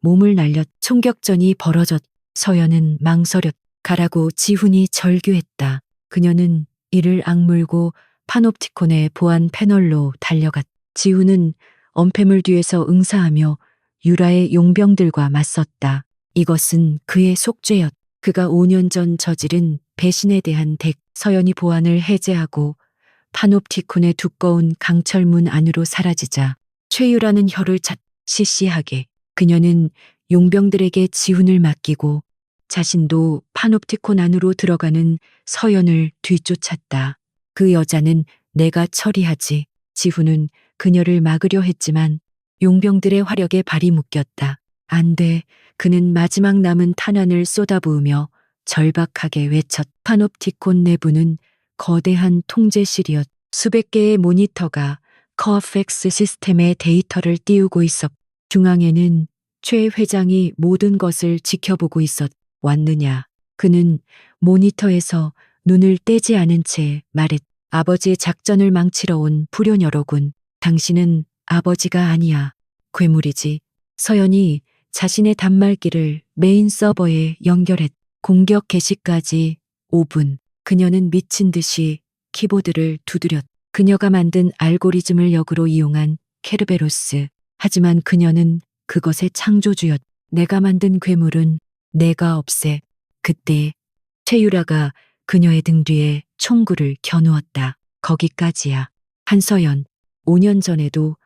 몸을 날렸. 총격전이 벌어졌. 서연은 망설였. 가라고 지훈이 절규했다. 그녀는 이를 악물고 파놉티콘의 보안 패널로 달려갔. 지훈은 엄폐물 뒤에서 응사하며 유라의 용병들과 맞섰다. 이것은 그의 속죄였. 그가 5년 전 저지른 배신에 대한 덱. 서연이 보안을 해제하고 파놉티콘의 두꺼운 강철문 안으로 사라지자 최유라는 혀를 찼. 시시하게 그녀는 용병들에게 지훈을 맡기고 자신도 파놉티콘 안으로 들어가는 서연을 뒤쫓았다. 그 여자는 내가 처리하지. 지훈은 그녀를 막으려 했지만 용병들의 화력에 발이 묶였다. 안 돼. 그는 마지막 남은 탄환을 쏟아부으며 절박하게 외쳤. 파놉티콘 내부는 거대한 통제실이었. 수백 개의 모니터가 커팩스 시스템의 데이터를 띄우고 있었. 중앙에는 최 회장이 모든 것을 지켜보고 있었. 왔느냐. 그는 모니터에서 눈을 떼지 않은 채 말했. 아버지의 작전을 망치러 온 불효녀로군. 당신은 아버지가 아니야. 괴물이지. 서연이 자신의 단말기를 메인 서버에 연결했. 공격 개시까지 5분. 그녀는 미친 듯이 키보드를 두드렸. 그녀가 만든 알고리즘을 역으로 이용한 케르베로스. 하지만 그녀는 그것의 창조주였. 내가 만든 괴물은 내가 없애. 그때 최유라가 그녀의 등 뒤에 총구를 겨누었다. 거기까지야. 한서연, 5년 전에도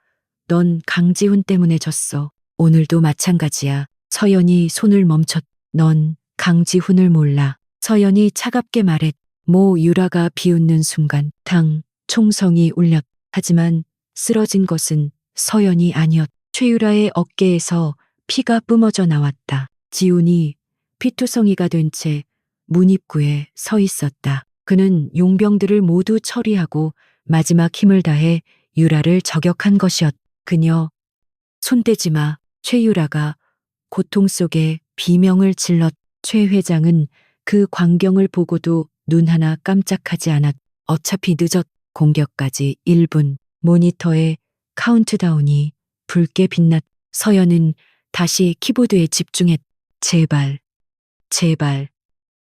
넌 강지훈 때문에 졌어. 오늘도 마찬가지야. 서연이 손을 멈췄. 넌 강지훈을 몰라. 서연이 차갑게 말했. 모 유라가 비웃는 순간 총성이 울렸. 하지만 쓰러진 것은 서연이 아니었. 최유라의 어깨에서 피가 뿜어져 나왔다. 지훈이 피투성이가 된 채 문 입구에 서 있었다. 그는 용병들을 모두 처리하고 마지막 힘을 다해 유라를 저격한 것이었. 그녀, 손대지 마. 최유라가 고통 속에 비명을 질렀. 최 회장은 그 광경을 보고도 눈 하나 깜짝하지 않았. 어차피 늦었. 공격까지 1분. 모니터에 카운트다운이 붉게 빛났. 서연은 다시 키보드에 집중했. 제발, 제발.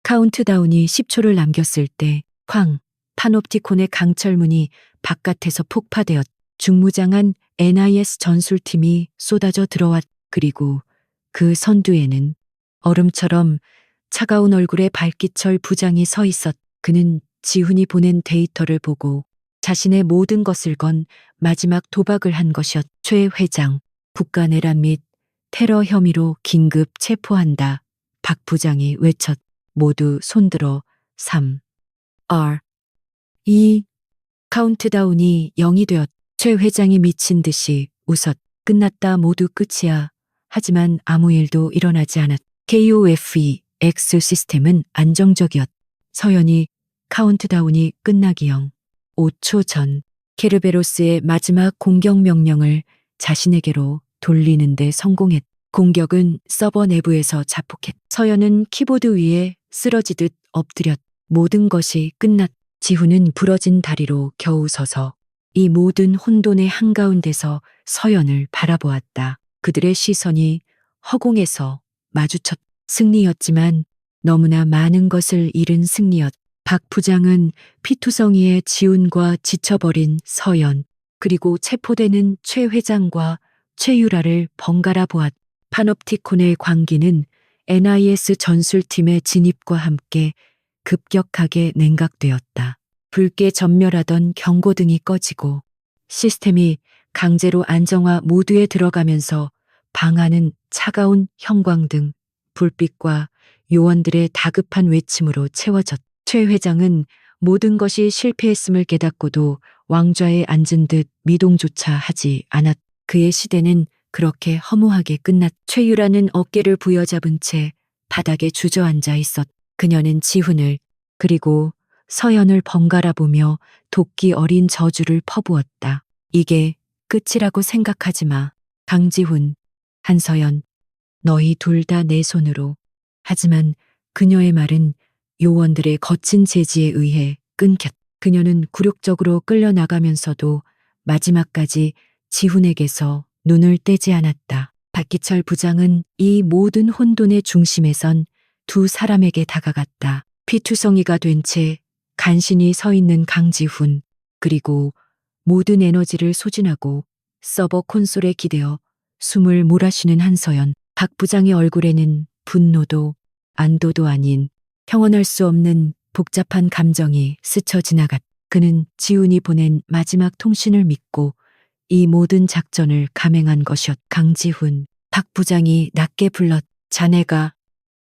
카운트다운이 10초를 남겼을 때 쾅! 파놉티콘의 강철문이 바깥에서 폭파되었. 중무장한 NIS 전술팀이 쏟아져 들어왔. 그리고 그 선두에는 얼음처럼 차가운 얼굴의 발기철 부장이 서 있었. 그는 지훈이 보낸 데이터를 보고 자신의 모든 것을 건 마지막 도박을 한 것이었. 최 회장, 국가 내란 및 테러 혐의로 긴급 체포한다. 박 부장이 외쳤. 모두 손들어 3, R, 2, 카운트다운이 0이 되었. 최 회장이 미친 듯이 웃었. 끝났다. 모두 끝이야. 하지만 아무 일도 일어나지 않았. KOFE X 시스템은 안정적이었. 서연이 카운트다운이 끝나기 5초 전 케르베로스의 마지막 공격 명령을 자신에게로 돌리는데 성공했. 공격은 서버 내부에서 자폭했. 서연은 키보드 위에 쓰러지듯 엎드렸. 모든 것이 끝났. 지훈은 부러진 다리로 겨우 서서 이 모든 혼돈의 한가운데서 서연을 바라보았다. 그들의 시선이 허공에서 마주쳤. 승리였지만 너무나 많은 것을 잃은 승리였. 박 부장은 피투성이의 지훈과 지쳐버린 서연, 그리고 체포되는 최 회장과 최유라를 번갈아 보았. 파놉티콘의 광기는 NIS 전술팀의 진입과 함께 급격하게 냉각되었다. 붉게 전멸하던 경고등이 꺼지고 시스템이 강제로 안정화 모드에 들어가면서 방 안은 차가운 형광등, 불빛과 요원들의 다급한 외침으로 채워졌. 최 회장은 모든 것이 실패했음을 깨닫고도 왕좌에 앉은 듯 미동조차 하지 않았. 그의 시대는 그렇게 허무하게 끝났. 최유라는 어깨를 부여잡은 채 바닥에 주저앉아 있었. 그녀는 지훈을 그리고 서연을 번갈아 보며 도끼 어린 저주를 퍼부었다. 이게 끝이라고 생각하지 마. 강지훈, 한서연, 너희 둘 다 내 손으로. 하지만 그녀의 말은 요원들의 거친 제지에 의해 끊겼. 그녀는 굴욕적으로 끌려나가면서도 마지막까지 지훈에게서 눈을 떼지 않았다. 박기철 부장은 이 모든 혼돈의 중심에선 두 사람에게 다가갔다. 피투성이가 된 채 간신히 서 있는 강지훈, 그리고 모든 에너지를 소진하고 서버 콘솔에 기대어 숨을 몰아쉬는 한서연. 박 부장의 얼굴에는 분노도 안도도 아닌 형언할 수 없는 복잡한 감정이 스쳐 지나갔. 그는 지훈이 보낸 마지막 통신을 믿고 이 모든 작전을 감행한 것이었. 강지훈, 박 부장이 낮게 불렀. 자네가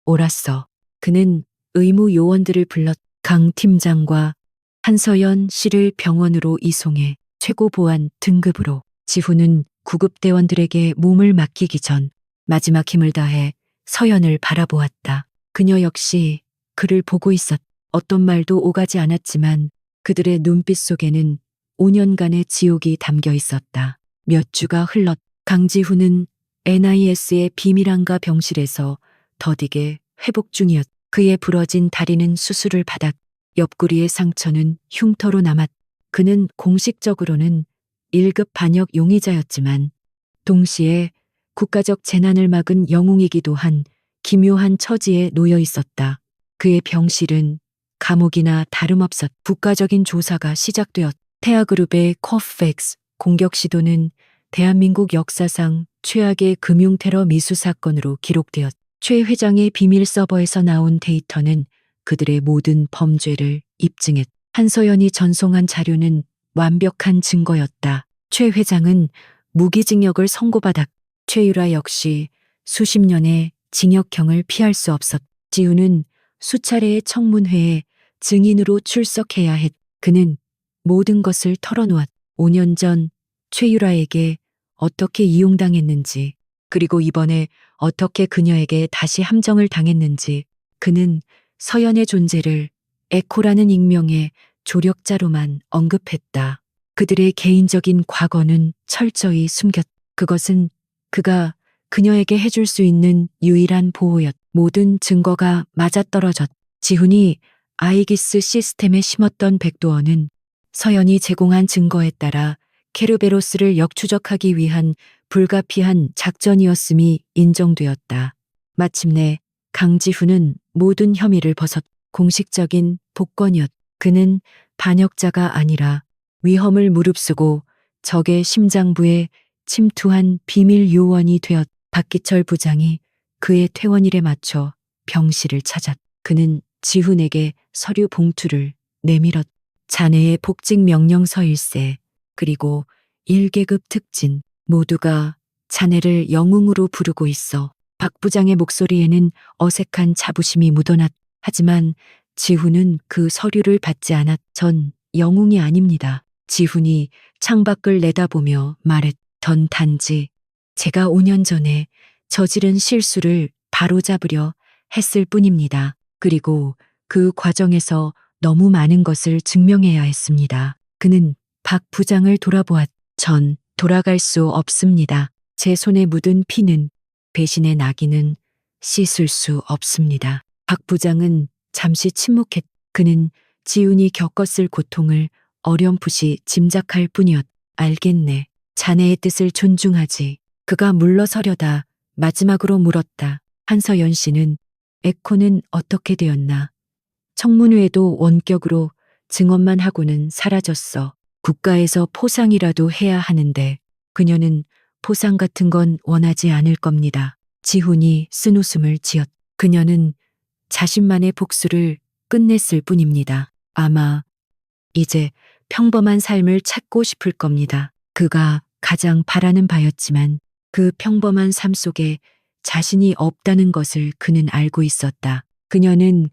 옳았어. 그는 의무 요원들을 불렀. 강 팀장과 한서연 씨를 병원으로 이송해 최고 보안 등급으로. 지훈은 구급대원들에게 몸을 맡기기 전 마지막 힘을 다해 서연을 바라보았다. 그녀 역시 그를 보고 있었. 어떤 말도 오가지 않았지만 그들의 눈빛 속에는 5년간의 지옥이 담겨 있었다. 몇 주가 흘렀. 강지훈은 NIS의 비밀항가 병실에서 더디게 회복 중이었. 그의 부러진 다리는 수술을 받았. 옆구리의 상처는 흉터로 남았. 그는 공식적으로는 1급 반역 용의자였지만 동시에 국가적 재난을 막은 영웅이기도 한 기묘한 처지에 놓여 있었다. 그의 병실은 감옥이나 다름없었. 국가적인 조사가 시작되었. 태아그룹의 코팩스 공격 시도는 대한민국 역사상 최악의 금융테러 미수 사건으로 기록되었. 최 회장의 비밀 서버에서 나온 데이터는 그들의 모든 범죄를 입증했. 한서연이 전송한 자료는 완벽한 증거였다. 최 회장은 무기징역을 선고받았. 최유라 역시 수십 년의 징역형을 피할 수 없었. 지훈은 수차례의 청문회에 증인으로 출석해야 했. 그는 모든 것을 털어놓았. 5년 전 최유라에게 어떻게 이용당했는지, 그리고 이번에 어떻게 그녀에게 다시 함정을 당했는지, 그는 서연의 존재를 에코라는 익명의 조력자로만 언급했다. 그들의 개인적인 과거는 철저히 숨겼. 그것은 그가 그녀에게 해줄 수 있는 유일한 보호였. 모든 증거가 맞아떨어졌. 지훈이 아이기스 시스템에 심었던 백도어는 서연이 제공한 증거에 따라 케르베로스를 역추적하기 위한 불가피한 작전이었음이 인정되었다. 마침내 강지훈은 모든 혐의를 벗었. 공식적인 복권이었. 그는 반역자가 아니라 위험을 무릅쓰고 적의 심장부에 침투한 비밀 요원이 되었. 박기철 부장이 그의 퇴원일에 맞춰 병실을 찾았. 그는 지훈에게 서류 봉투를 내밀었. 자네의 복직 명령서일세. 그리고 1계급 특진. 모두가 자네를 영웅으로 부르고 있어. 박 부장의 목소리에는 어색한 자부심이 묻어났. 하지만 지훈은 그 서류를 받지 않았. 전 영웅이 아닙니다. 지훈이 창밖을 내다보며 말했. 전 단지 제가 5년 전에 저지른 실수를 바로잡으려 했을 뿐입니다. 그리고 그 과정에서 너무 많은 것을 증명해야 했습니다. 그는 박 부장을 돌아보았. 전 돌아갈 수 없습니다. 제 손에 묻은 피는, 배신의 낙인은 씻을 수 없습니다. 박 부장은 잠시 침묵했. 그는 지훈이 겪었을 고통을 어렴풋이 짐작할 뿐이었. 알겠네. 자네의 뜻을 존중하지. 그가 물러서려다 마지막으로 물었다. 한서연 씨는 에코는 어떻게 되었나? 청문회에도 원격으로 증언만 하고는 사라졌어. 국가에서 포상이라도 해야 하는데 그녀는 포상 같은 건 원하지 않을 겁니다. 지훈이 쓴웃음을 지었. 그녀는 자신만의 복수를 끝냈을 뿐입니다. 아마 이제 평범한 삶을 찾고 싶을 겁니다. 그가 가장 바라는 바였지만 그 평범한 삶 속에 자신이 없다는 것을 그는 알고 있었다. 그녀는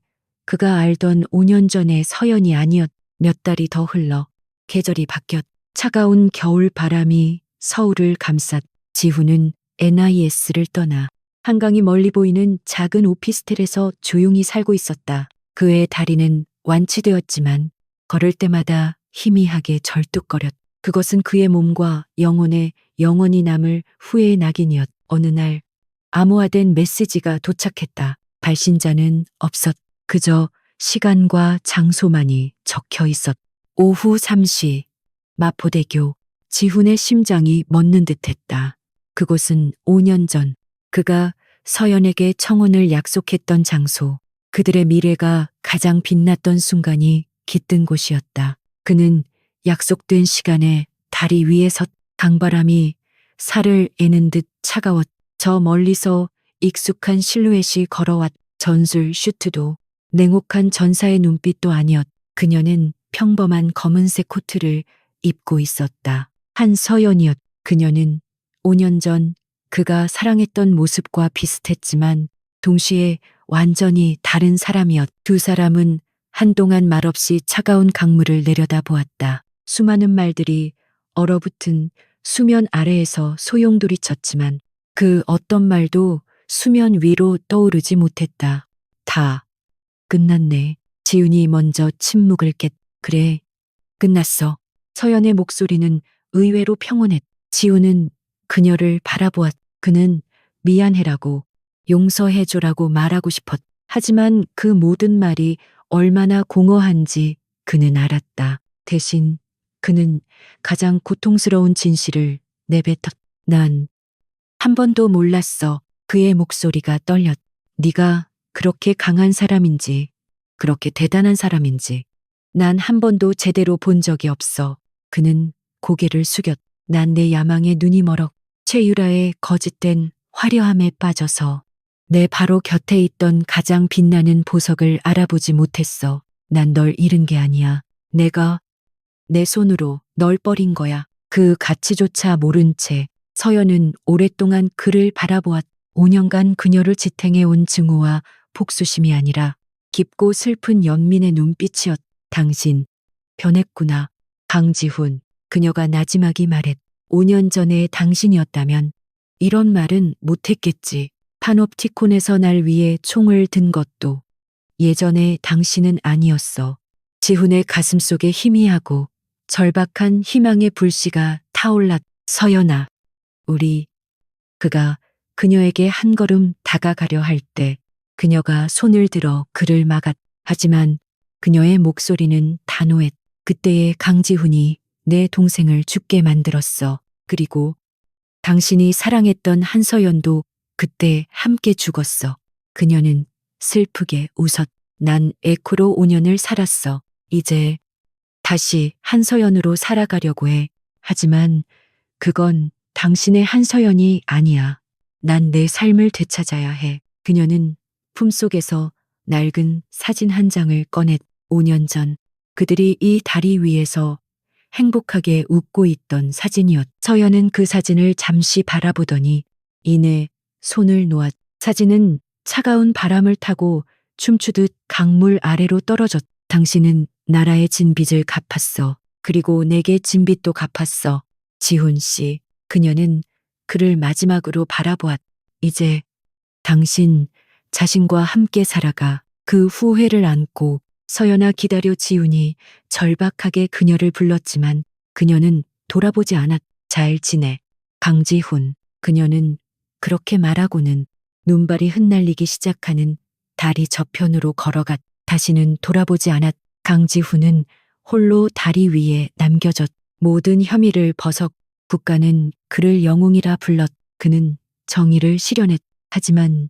그가 알던 5년 전의 서연이 아니었. 몇 달이 더 흘러 계절이 바뀌었. 차가운 겨울 바람이 서울을 감쌌. 지훈은 NIS를 떠나 한강이 멀리 보이는 작은 오피스텔에서 조용히 살고 있었다. 그의 다리는 완치되었지만 걸을 때마다 희미하게 절뚝거렸. 그것은 그의 몸과 영혼에 영원히 남을 후회의 낙인이었. 어느 날 암호화된 메시지가 도착했다. 발신자는 없었. 그저 시간과 장소만이 적혀 있었. 오후 3시 마포대교. 지훈의 심장이 멎는 듯했다. 그곳은 5년 전 그가 서연에게 청혼을 약속했던 장소. 그들의 미래가 가장 빛났던 순간이 깃든 곳이었다. 그는 약속된 시간에 다리 위에 섰. 강바람이 살을 에는 듯 차가웠. 저 멀리서 익숙한 실루엣이 걸어왔. 전술 슈트도 냉혹한 전사의 눈빛도 아니었. 그녀는 평범한 검은색 코트를 입고 있었다. 한서연이었. 그녀는 5년 전 그가 사랑했던 모습과 비슷했지만 동시에 완전히 다른 사람이었. 두 사람은 한동안 말없이 차가운 강물을 내려다보았다. 수많은 말들이 얼어붙은 수면 아래에서 소용돌이쳤지만 그 어떤 말도 수면 위로 떠오르지 못했다. 다 끝났네. 지훈이 먼저 침묵을 깼. 그래, 끝났어. 서연의 목소리는 의외로 평온했. 지훈은 그녀를 바라보았. 그는 미안해라고, 용서해줘라고 말하고 싶었. 하지만 그 모든 말이 얼마나 공허한지 그는 알았다. 대신 그는 가장 고통스러운 진실을 내뱉었. 난 한 번도 몰랐어. 그의 목소리가 떨렸. 네가 그렇게 강한 사람인지, 그렇게 대단한 사람인지 난 한 번도 제대로 본 적이 없어. 그는 고개를 숙였. 난 내 야망에 눈이 멀어 최유라의 거짓된 화려함에 빠져서 내 바로 곁에 있던 가장 빛나는 보석을 알아보지 못했어. 난 널 잃은 게 아니야. 내가 내 손으로 널 버린 거야. 그 가치조차 모른 채 서연은 오랫동안 그를 바라보았. 5년간 그녀를 지탱해온 증오와 복수심이 아니라 깊고 슬픈 연민의 눈빛이었. 당신 변했구나. 강지훈. 그녀가 나지막이 말했. 5년 전에 당신이었다면 이런 말은 못했겠지. 파놉티콘에서 날 위해 총을 든 것도, 예전에 당신은 아니었어. 지훈의 가슴속에 희미하고 절박한 희망의 불씨가 타올랐. 서연아, 우리. 그가 그녀에게 한 걸음 다가가려 할 때 그녀가 손을 들어 그를 막았. 하지만 그녀의 목소리는 단호했. 그때의 강지훈이 내 동생을 죽게 만들었어. 그리고 당신이 사랑했던 한서연도 그때 함께 죽었어. 그녀는 슬프게 웃었. 난 에코로 5년을 살았어. 이제 다시 한서연으로 살아가려고 해. 하지만 그건 당신의 한서연이 아니야. 난 내 삶을 되찾아야 해. 그녀는 품속에서 낡은 사진 한 장을 꺼냈. 5년 전 그들이 이 다리 위에서 행복하게 웃고 있던 사진이었. 서연은 그 사진을 잠시 바라보더니 이내 손을 놓았. 사진은 차가운 바람을 타고 춤추듯 강물 아래로 떨어졌. 당신은 나라의 진 빚을 갚았어. 그리고 내게 진 빚도 갚았어. 지훈 씨. 그녀는 그를 마지막으로 바라보았. 이제 당신 자신과 함께 살아가. 그 후회를 안고. 서연아, 기다려. 지훈이 절박하게 그녀를 불렀지만 그녀는 돌아보지 않았. 잘 지내. 강지훈. 그녀는 그렇게 말하고는 눈발이 흩날리기 시작하는 다리 저편으로 걸어갔. 다시는 돌아보지 않았. 강지훈은 홀로 다리 위에 남겨졌. 모든 혐의를 벗어 국가는 그를 영웅이라 불렀. 그는 정의를 실현했. 하지만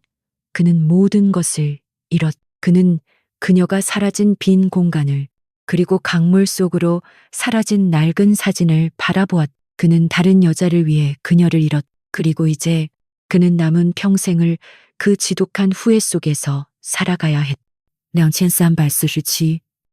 그는 모든 것을 잃었. 그는 그녀가 사라진 빈 공간을, 그리고 강물 속으로 사라진 낡은 사진을 바라보았. 그는 다른 여자를 위해 그녀를 잃었. 그리고 이제 그는 남은 평생을 그 지독한 후회 속에서 살아가야 했. 2347